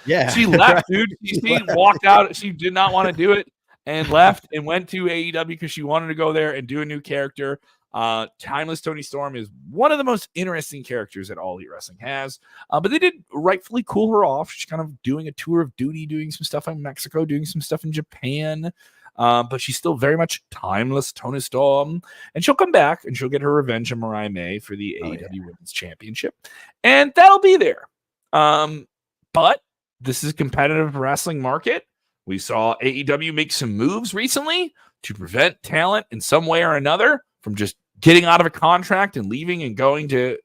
Yeah. She left, dude. She walked out. She did not want to do it and left and went to AEW because she wanted to go there and do a new character. Timeless Toni Storm is one of the most interesting characters that All Elite Wrestling has, but they did rightfully cool her off. She's kind of doing a tour of duty, doing some stuff in Mexico, doing some stuff in Japan, but she's still very much Timeless Toni Storm, and she'll come back and she'll get her revenge on Mariah May for the AEW Women's Championship, and that'll be there. But this is a competitive wrestling market. We saw AEW make some moves recently to prevent talent in some way or another from just getting out of a contract and leaving and going to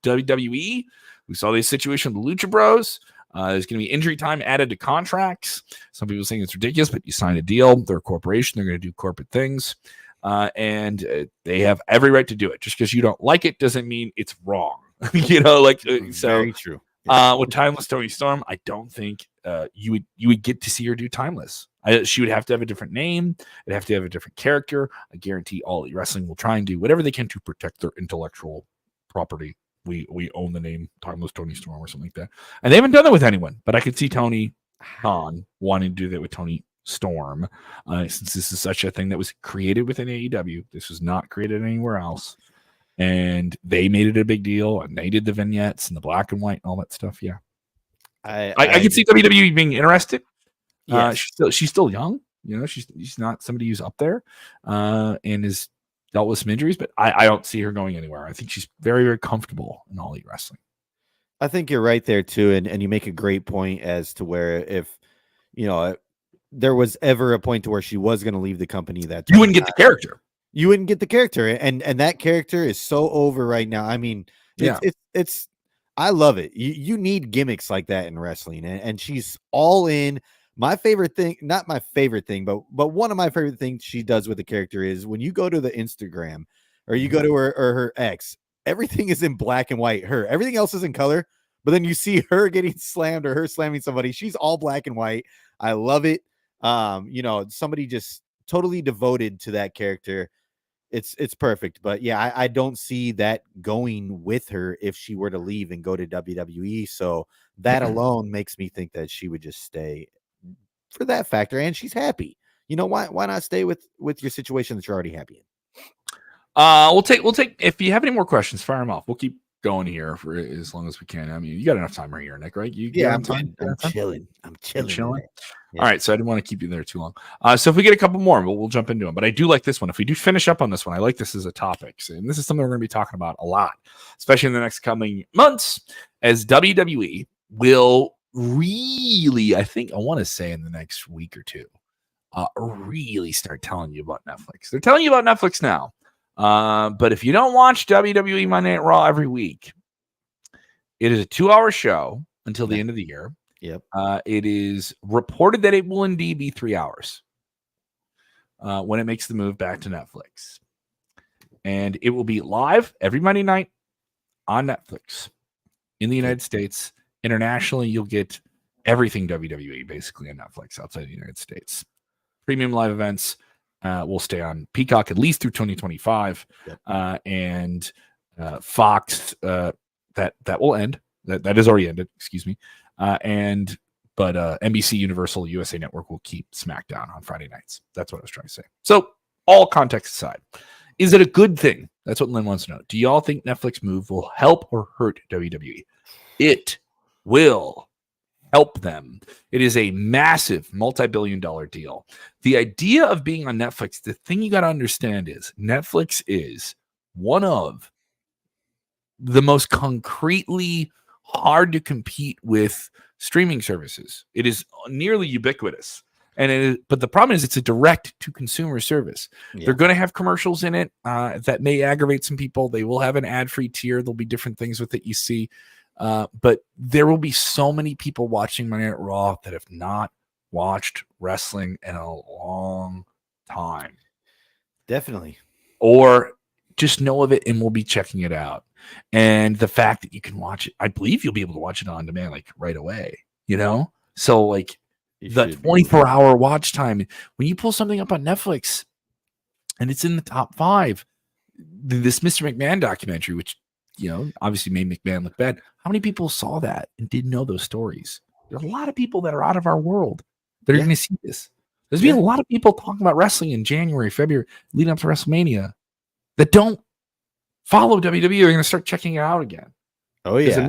WWE. We saw this situation with the Lucha Bros. There's going to be injury time added to contracts. Some people saying it's ridiculous, but you sign a deal. They're a corporation. They're going to do corporate things. And they have every right to do it. Just because you don't like it doesn't mean it's wrong. Very true. With Timeless Toni Storm, I don't think you would get to see her do Timeless. She would have to have a different name. It'd have to have a different character. I guarantee All Elite Wrestling will try and do whatever they can to protect their intellectual property. We own the name Timeless Toni Storm or something like that. And they haven't done that with anyone. But I could see Tony Khan wanting to do that with Toni Storm, since this is such a thing that was created within AEW. This was not created anywhere else. And they made it a big deal, and they did the vignettes and the black and white and all that stuff. Yeah, I can see WWE being interested. Yes. She's still young. She's not somebody who's up there, and has dealt with some injuries. But I don't see her going anywhere. I think she's very, very comfortable in All Elite Wrestling. I think you're right there too, and you make a great point as to where if there was ever a point to where she was going to leave the company, that you wouldn't get the character. You wouldn't get the character, and that character is so over right now. I mean, it's I love it. You need gimmicks like that in wrestling, and she's all in. My favorite thing, not my favorite thing, but one of my favorite things she does with the character is when you go to the Instagram or you go to her X, everything is in black and white. Everything else is in color, but then you see her getting slammed or her slamming somebody. She's all black and white. I love it. Somebody just totally devoted to that character. It's perfect. But yeah, I don't see that going with her if she were to leave and go to WWE. So that alone makes me think that she would just stay for that factor, and she's happy. Why not stay with your situation that you're already happy in? We'll take if you have any more questions, fire them off. We'll keep going here for as long as we can. I mean, you got enough time right here, Nick, right? I'm chilling. I'm chilling. Yeah. All right, so I didn't want to keep you there too long. So if we get a couple more, we'll jump into them. But I do like this one. If we do finish up on this one, I like this as a topic. And this is something we're going to be talking about a lot, especially in the next coming months, as WWE will really, I want to say in the next week or two, really start telling you about Netflix. They're telling you about Netflix now. But if you don't watch WWE Monday Night Raw every week, it is a 2-hour show until the end of the year. Yep. It is reported that it will indeed be 3 hours when it makes the move back to Netflix. And it will be live every Monday night on Netflix in the United States. Internationally, you'll get everything WWE basically on Netflix outside the United States. Premium live events will stay on Peacock at least through 2025. Yep. And Fox, that will end. That has already ended, excuse me. But NBC Universal USA Network will keep SmackDown on Friday nights. That's what I was trying to say. So all context aside, is it a good thing? That's what Lynn wants to know. Do y'all think Netflix move will help or hurt WWE? It will help them. It is a massive multi-billion-dollar deal. The idea of being on Netflix, the thing you got to understand is Netflix is one of the most concretely hard to compete with streaming services. It is nearly ubiquitous. But the problem is it's a direct to consumer service. Yeah. They're going to have commercials in it that may aggravate some people. They will have an ad-free tier. There'll be different things with it you see. But there will be so many people watching Monday Night Raw that have not watched wrestling in a long time. Definitely. Or just know of it and we'll be checking it out. And the fact that you can watch it, I believe you'll be able to watch it on demand like right away, So like the 24-hour watch time, when you pull something up on Netflix and it's in the top 5, this Mr. McMahon documentary, which, obviously made McMahon look bad. How many people saw that and didn't know those stories? There's a lot of people that are out of our world that are going to see this. There's been a lot of people talking about wrestling in January, February, leading up to WrestleMania that don't follow WWE. Are going to start checking it out again. Oh yeah.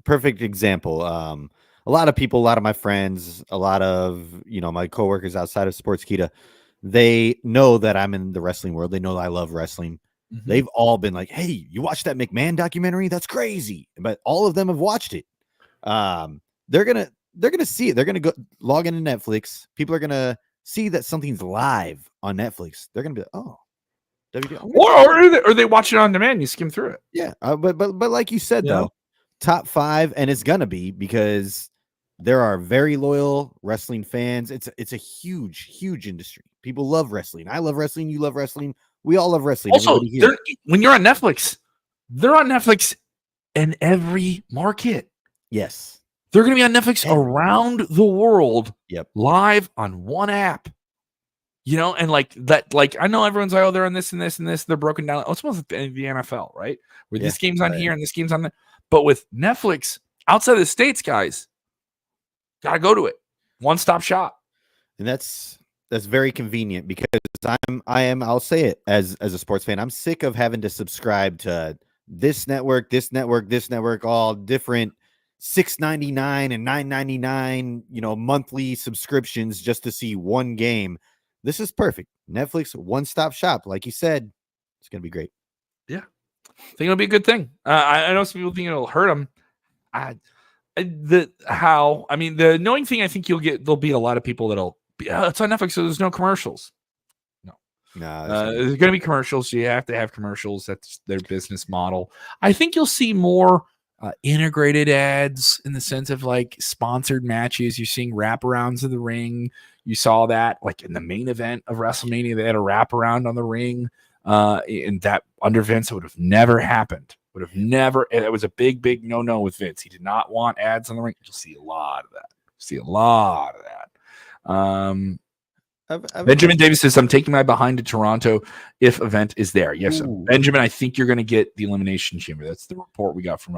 Perfect example. A lot of people, a lot of my friends, a lot of, my coworkers outside of Sportskeeda, they know that I'm in the wrestling world. They know that I love wrestling. Mm-hmm. They've all been like, hey, you watched that McMahon documentary? That's crazy. But all of them have watched it. They're going to see it. They're going to go log into Netflix. People are going to see that something's live on Netflix. They're going to be like, oh. Or they watch it on demand. You skim through it. Yeah. But like you said, though, top 5, and it's going to be because there are very loyal wrestling fans. It's a huge industry. People love wrestling. I love wrestling. You love wrestling. We all love wrestling. Also, when you're on Netflix, they're on Netflix in every market. Yes. They're going to be on Netflix around the world. Yep. Live on one app. And like that, like I know everyone's like, oh, they're on this and this and this. They're broken down. It's almost like the NFL, right? Where this game's on here and this game's on there. But with Netflix, outside of the States, guys, gotta go to it. One-stop shop. And that's very convenient because I'll say it as a sports fan, I'm sick of having to subscribe to this network, all different $6.99 and $9.99, monthly subscriptions just to see one game. This is perfect. Netflix, one-stop shop. Like you said, it's going to be great. Yeah. I think it'll be a good thing. I know some people think it'll hurt them. The annoying thing I think there'll be a lot of people that'll be, it's on Netflix, so there's no commercials. No. There's going to be commercials. So you have to have commercials. That's their business model. I think you'll see more integrated ads in the sense of like sponsored matches. You're seeing wraparounds of the ring. You saw that like in the main event of WrestleMania, they had a wraparound on the ring. And that under Vince would have never happened. It was a big no with Vince. He did not want ads on the ring. You'll see a lot of that. Benjamin Davis says, I'm taking my behind to Toronto if event is there. Yes, Benjamin, I think you're going to get the Elimination Chamber. That's the report we got from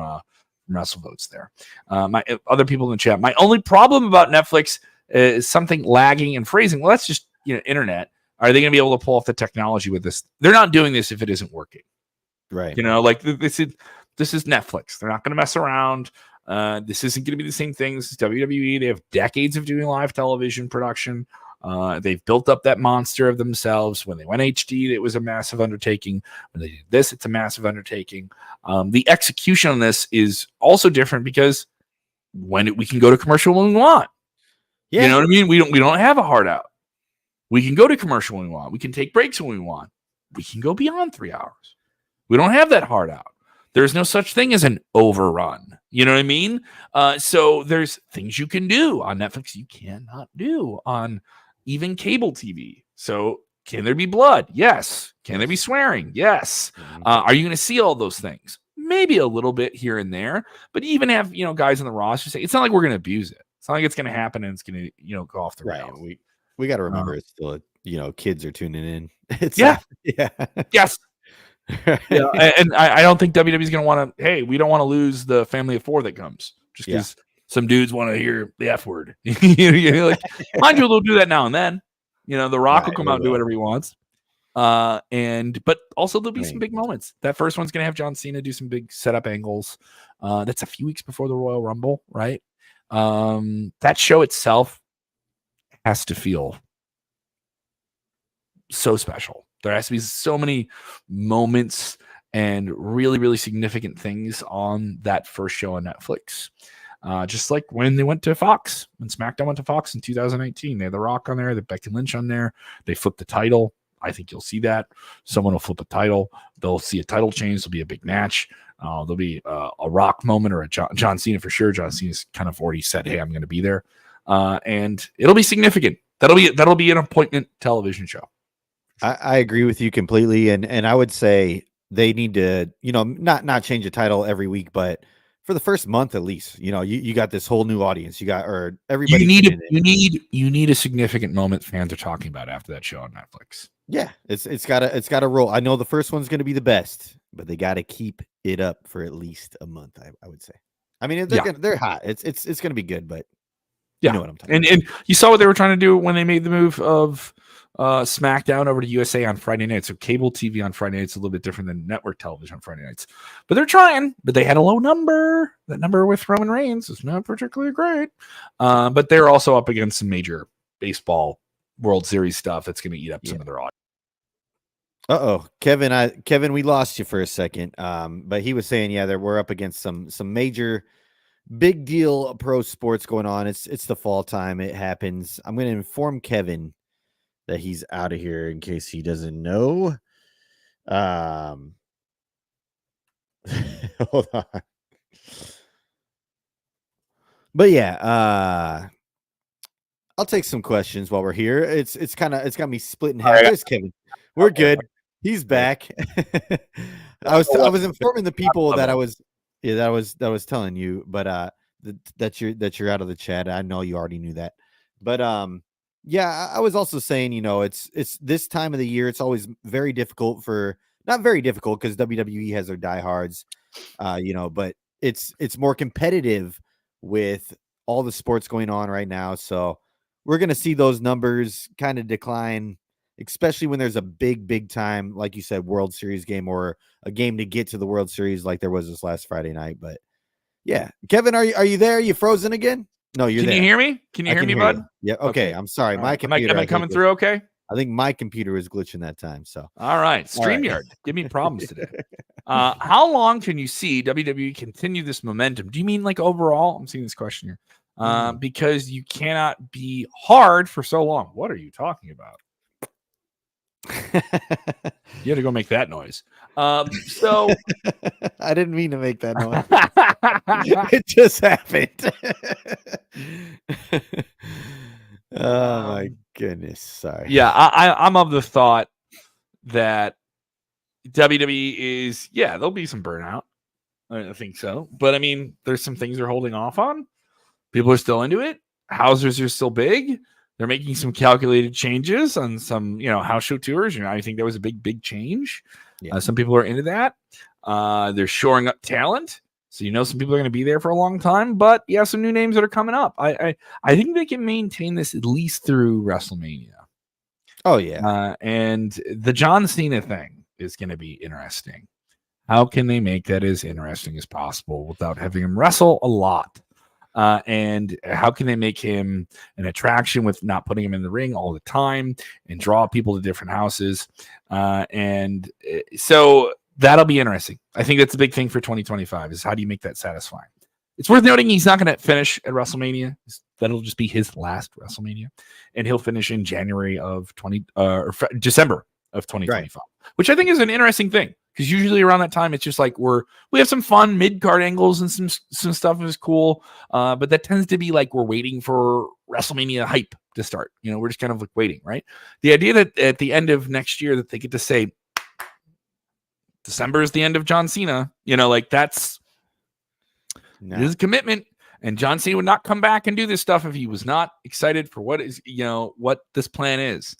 WrestleVotes there. My other people in the chat. My only problem about Netflix is something lagging and phrasing. Well, that's just internet. Are they going to be able to pull off the technology with this? They're not doing this if it isn't working. Right. Like this is Netflix. They're not going to mess around. This isn't going to be the same thing. This is WWE. They have decades of doing live television production. They've built up that monster of themselves. When they went HD, it was a massive undertaking. When they did this, it's a massive undertaking. The execution on this is also different because we can go to commercial when we want. Yeah. You know what I mean? We don't have a hard out. We can go to commercial when we want. We can take breaks when we want. We can go beyond 3 hours. We don't have that hard out. There's no such thing as an overrun. You know what I mean? So there's things you can do on Netflix you cannot do on even cable TV. So can there be blood? Yes. Can there be swearing? Yes. Are you going to see all those things? Maybe a little bit here and there, but even have, guys on the roster say, it's not like we're going to abuse it. It's not like it's going to happen and it's going to, go off the rails. We got to remember it's still, kids are tuning in. Yeah. Yes. Yeah. And I don't think WWE's going to want to, hey, we don't want to lose the family of 4 that comes just because some dudes want to hear the F word. Like, mind you, they'll do that now and then. The Rock will come out and do whatever he wants. But also there'll be some big moments. That first one's going to have John Cena do some big setup angles. That's a few weeks before the Royal Rumble, right? That show itself has to feel so special. There has to be so many moments and really, really significant things on that first show on Netflix. Just like when they went to Fox, when SmackDown went to Fox in 2019, they had The Rock on there, the Becky Lynch on there. They flipped the title. I think you'll see that. Someone will flip a title. They'll see a title change. There'll be a big match. There'll be a Rock moment or a John Cena for sure. John Cena's kind of already said, "Hey, I'm going to be there," and it'll be significant. That'll be an appointment television show. I agree with you completely, and I would say they need to, not change the title every week, but for the first month at least, you got this whole new audience. You got everybody. You need a significant moment fans are talking about after that show on Netflix. Yeah, it's gotta roll. I know the first one's gonna be the best, but they gotta keep it up for at least a month. I would say. I mean, they're hot. It's gonna be good, but you know what I'm talking about. And you saw what they were trying to do when they made the move of SmackDown over to USA on Friday nights. So cable TV on Friday nights is a little bit different than network television on Friday nights. But they're trying. But they had a low number. That number with Roman Reigns is not particularly great. But they're also up against some major baseball World Series stuff that's going to eat up some of their audience. Kevin, we lost you for a second. But he was saying, we're up against some major big deal pro sports going on. It's the fall time. It happens. I'm going to inform Kevin that he's out of here in case he doesn't know. Hold on. But I'll take some questions while we're here. It's got me split in half. There's Kevin. We're good. He's back. I was informing the people that I was telling you, but that you're out of the chat. I know you already knew that, but I was also saying, it's this time of the year. It's always very difficult not very difficult because WWE has their diehards, but it's more competitive with all the sports going on right now. So we're going to see those numbers kind of decline, especially when there's a big time, like you said, World Series game or a game to get to the World Series like there was this last Friday night. But yeah, Kevin, are you there? Are you frozen again? No, you're there. Can you hear me? Can you hear me, bud? Yeah. Okay. I'm sorry. My computer. Am I coming through okay? I think my computer was glitching that time. So all right. StreamYard. Give me problems today. How long can you see WWE continue this momentum? Do you mean like overall? I'm seeing this question here. Because you cannot be hard for so long. What are you talking about? You had to go make that noise. So I didn't mean to make that noise. It just happened. Oh my goodness. Sorry. Yeah, I'm of the thought that WWE is, there'll be some burnout. I think so. But I mean, there's some things they're holding off on. People are still into it. Houses are still big. They're making some calculated changes on some, house show tours. I think that was a big change. Yeah. Some people are into that. They're shoring up talent. So, some people are going to be there for a long time. But, some new names that are coming up. I think they can maintain this at least through WrestleMania. Oh, yeah. And the John Cena thing is going to be interesting. How can they make that as interesting as possible without having him wrestle a lot? And how can they make him an attraction with not putting him in the ring all the time and draw people to different houses? And so that'll be interesting. I think that's a big thing for 2025 is how do you make that satisfying? It's worth noting he's not going to finish at WrestleMania. That'll just be his last WrestleMania. And he'll finish in January of December of 2025, right. Which I think is an interesting thing. Because usually around that time, it's just like we have some fun mid-card angles and some stuff is cool. But that tends to be like we're waiting for WrestleMania hype to start. We're just kind of like waiting, right? The idea that at the end of next year that they get to say December is the end of John Cena, this is a commitment. And John Cena would not come back and do this stuff if he was not excited for what this plan is.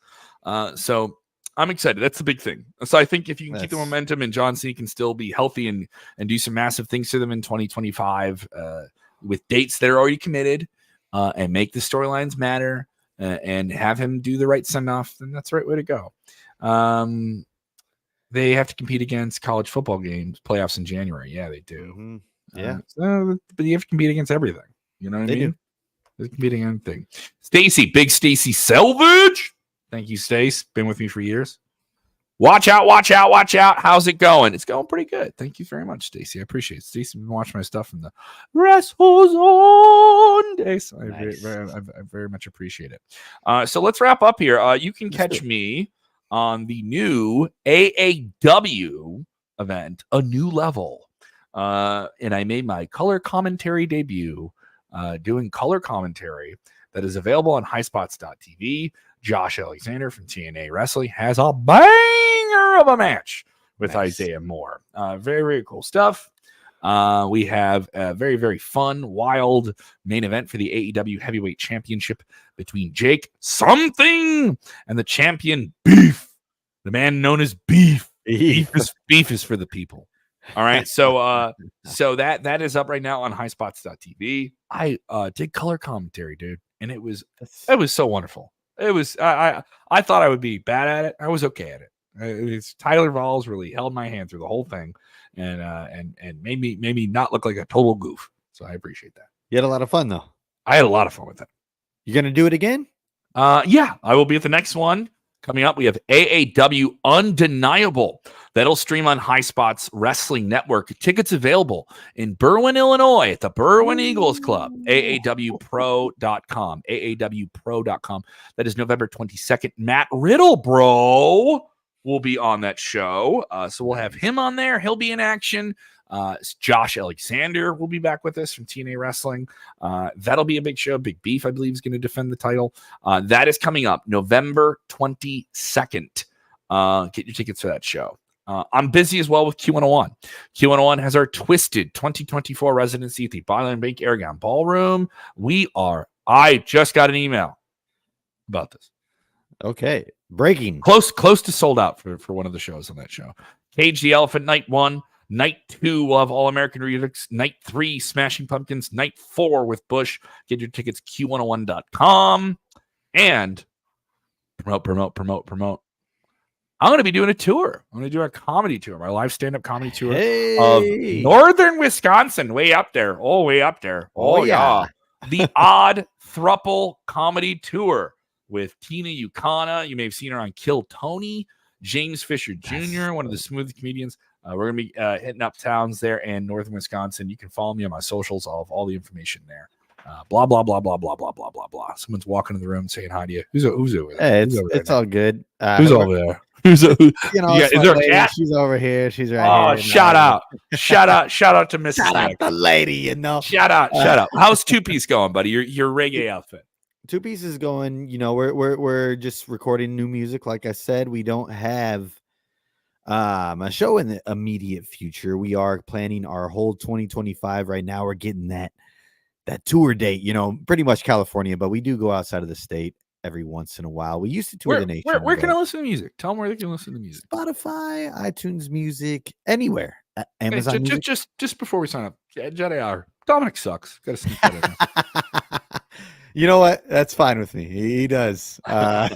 So I'm excited. That's the big thing. So I think if you can keep the momentum and John Cena can still be healthy and do some massive things to them in 2025 with dates that are already committed and make the storylines matter and have him do the right send-off, then that's the right way to go. They have to compete against college football games, playoffs in January. Yeah, they do. Mm-hmm. Yeah. But you have to compete against everything. You know what I mean? Do. They're competing on anything. Stacy, big Stacy Selvage. Thank you, Stace. Been with me for years. Watch out, watch out, watch out. How's it going? It's going pretty good. Thank you very much, Stacy. I appreciate it. Stacy's been watching my stuff from the WrestleZone days. Nice. I very much appreciate it. So let's wrap up here. You can catch me on the new AAW event, A New Level. And I made my color commentary debut doing color commentary that is available on highspots.tv. Josh Alexander from TNA Wrestling has a banger of a match with Isaiah Moore. Very, very cool stuff. We have a very, very fun, wild main event for the AEW Heavyweight Championship between Jake Something and the champion Beef, the man known as Beef. Beef is for the people. All right, so that is up right now on highspots.tv. I did color commentary, dude, and it was so wonderful. It was I thought I would be bad at it. I was okay at it. It's Tyler Valls really held my hand through the whole thing, and made me not look like a total goof. So I appreciate that. You had a lot of fun though. I had a lot of fun with it. You gonna do it again? Yeah, I will be at the next one. Coming up, we have AAW Undeniable. That'll stream on High Spots Wrestling Network. Tickets available in Berwyn, Illinois at the Berwyn Eagles Club. AAWPro.com. AAWPro.com. That is November 22nd. Matt Riddle, bro, will be on that show. So we'll have him on there. He'll be in action. Josh Alexander will be back with us from TNA Wrestling. That'll be a big show. Big Beef, I believe, is going to defend the title. That is coming up November 22nd. Get your tickets for that show. I'm busy as well with Q101. Q101 has our Twisted 2024 residency at the Byline Bank Aragon Ballroom. I just got an email about this. Okay. Breaking. Close to sold out for one of the shows on that show. Cage the Elephant, night 1. Night 2 of All American Redux. Night 3, Smashing Pumpkins. Night 4 with Bush. Get your tickets, Q101.com. And promote. I'm going to be doing a tour. I'm going to do a comedy tour, my live stand-up comedy tour of Northern Wisconsin. Way up there. Oh, yeah. The Odd Thruple Comedy Tour with Tina Yukana. You may have seen her on Kill Tony. James Fisher Jr., one of the smooth comedians. We're going to be hitting up towns there in Northern Wisconsin. You can follow me on my socials. I'll have all the information there. Blah, blah, blah, blah, blah, blah, blah, blah, blah. Someone's walking in the room saying hi to you. Who's over there? Hey, it's all good. Who's over there? Is there a cat? She's over here. She's right here. Shout out to Mrs. Shout out the lady, Shout out. How's Two Piece going, buddy? Your reggae outfit. Two Piece is going, we're just recording new music. Like I said, we don't have a show in the immediate future. We are planning our whole 2025 right now. We're getting that tour date, pretty much California, but we do go outside of the state every once in a while. We used to tour the nation. Where can I listen to music? Tell them where they can listen to music. Spotify, iTunes Music, anywhere. Amazon Music. Just before we sign up, Jedi Hour. Dominik sucks. Got to sneak that in. You know what? That's fine with me. He does. And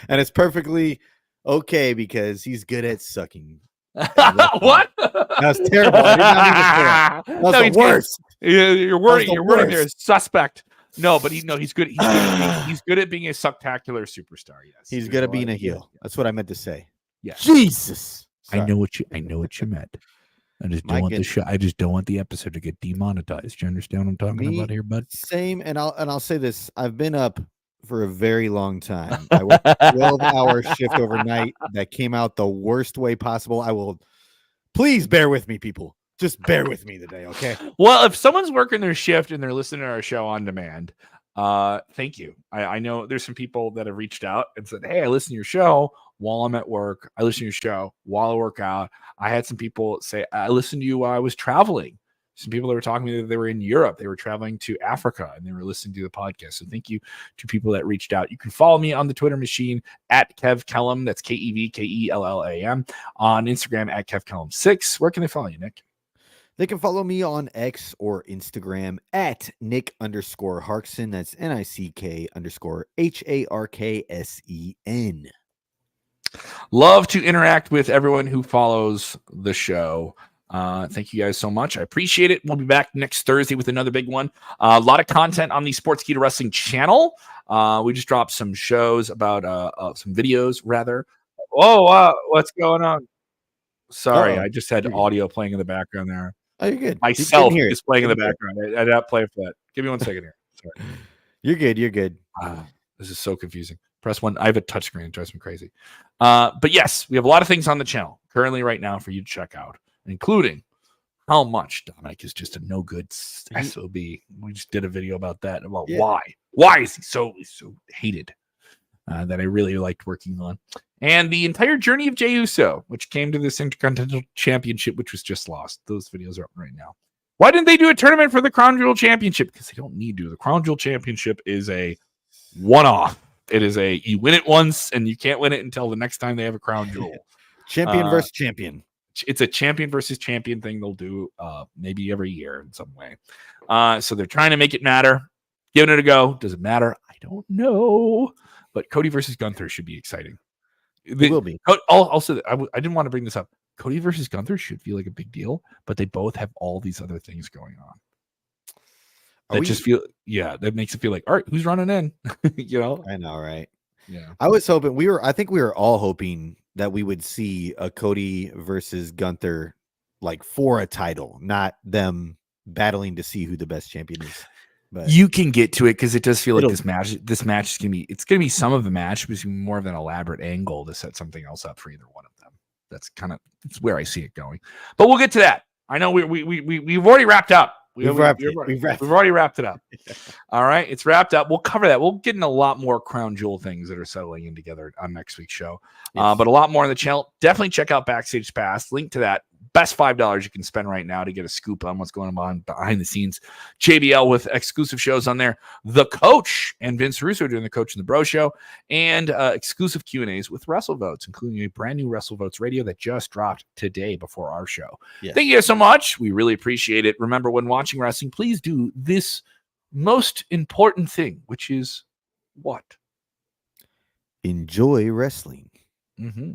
it's perfectly okay because he's good at sucking. What? That was terrible. I did not mean to say that. That was the worst. Your wording there is suspect. No, but he's good. He's good at being a sucktacular superstar. Yes, he's good at being a heel. That's what I meant to say. Yes. Jesus. Sorry. I know what you meant. I just don't want the show. I just don't want the episode to get demonetized. You understand what I'm talking about here, bud? Same. And I'll say this. I've been up for a very long time. I worked a 12-hour shift overnight that came out the worst way possible. Please bear with me, people. Just bear with me today, okay? Well, if someone's working their shift and they're listening to our show on demand, thank you. I know there's some people that have reached out and said, hey, I listen to your show while I'm at work. I listen to your show while I work out. I had some people say, I listened to you while I was traveling. Some people that were talking to me that they were in Europe. They were traveling to Africa and they were listening to the podcast. So thank you to people that reached out. You can follow me on the Twitter machine at Kev Kellum. That's KEVKELLAM. On Instagram at Kev Kellum6. Where can they follow you, Nick? They can follow me on X or Instagram at Nick_Harksen. That's NICK_HARKSEN. Love to interact with everyone who follows the show. Thank you guys so much. I appreciate it. We'll be back next Thursday with another big one. A lot of content on the Sportskeeda Wrestling channel. We just dropped some shows about some videos, rather. Oh, what's going on? Sorry, I just had audio playing in the background there. Oh, you're good. Myself is playing in the background. I did not play for that. Give me 1 second here. Sorry. You're good. You're good. This is so confusing. Press 1. I have a touchscreen. It drives me crazy. But yes, we have a lot of things on the channel currently right now for you to check out, including how much Dominik is just a no good SOB. We just did a video about that, about why is he so hated, that I really liked working on. And the entire journey of Jey Uso, which came to this Intercontinental Championship, which was just lost. Those videos are up right now. Why didn't they do a tournament for the Crown Jewel Championship? Because they don't need to. The Crown Jewel Championship is a one-off. It is you win it once, and you can't win it until the next time they have a Crown Jewel. Champion versus champion. It's a champion versus champion thing they'll do maybe every year in some way. So they're trying to make it matter. Giving it a go. Does it matter? I don't know. But Cody versus Gunther should be exciting. It will be. Also, I didn't want to bring this up. Cody versus Gunther should feel like a big deal, but they both have all these other things going on. That makes it feel like, all right, who's running in? I know, right? Yeah. I was hoping I think we were all hoping that we would see a Cody versus Gunther like for a title, not them battling to see who the best champion is. But you can get to it because it does feel like this match is gonna be some of the match, but it's more of an elaborate angle to set something else up for either one of them. That's where I see it going. But we'll get to that. I know we've already wrapped up. We've already wrapped it up. All right, it's wrapped up. We'll cover that. We'll get in a lot more Crown Jewel things that are settling in together on next week's show. Yes. But a lot more on the channel. Definitely check out Backstage Pass. Link to that. Best $5 you can spend right now to get a scoop on what's going on behind the scenes. JBL with exclusive shows on there. The Coach and Vince Russo doing the Coach and the Bro Show, and exclusive Q&As with WrestleVotes, including a brand new WrestleVotes radio that just dropped today before our show. Yes. Thank you guys so much. We really appreciate it. Remember, when watching wrestling, please do this most important thing, which is what? Enjoy wrestling. Mm-hmm.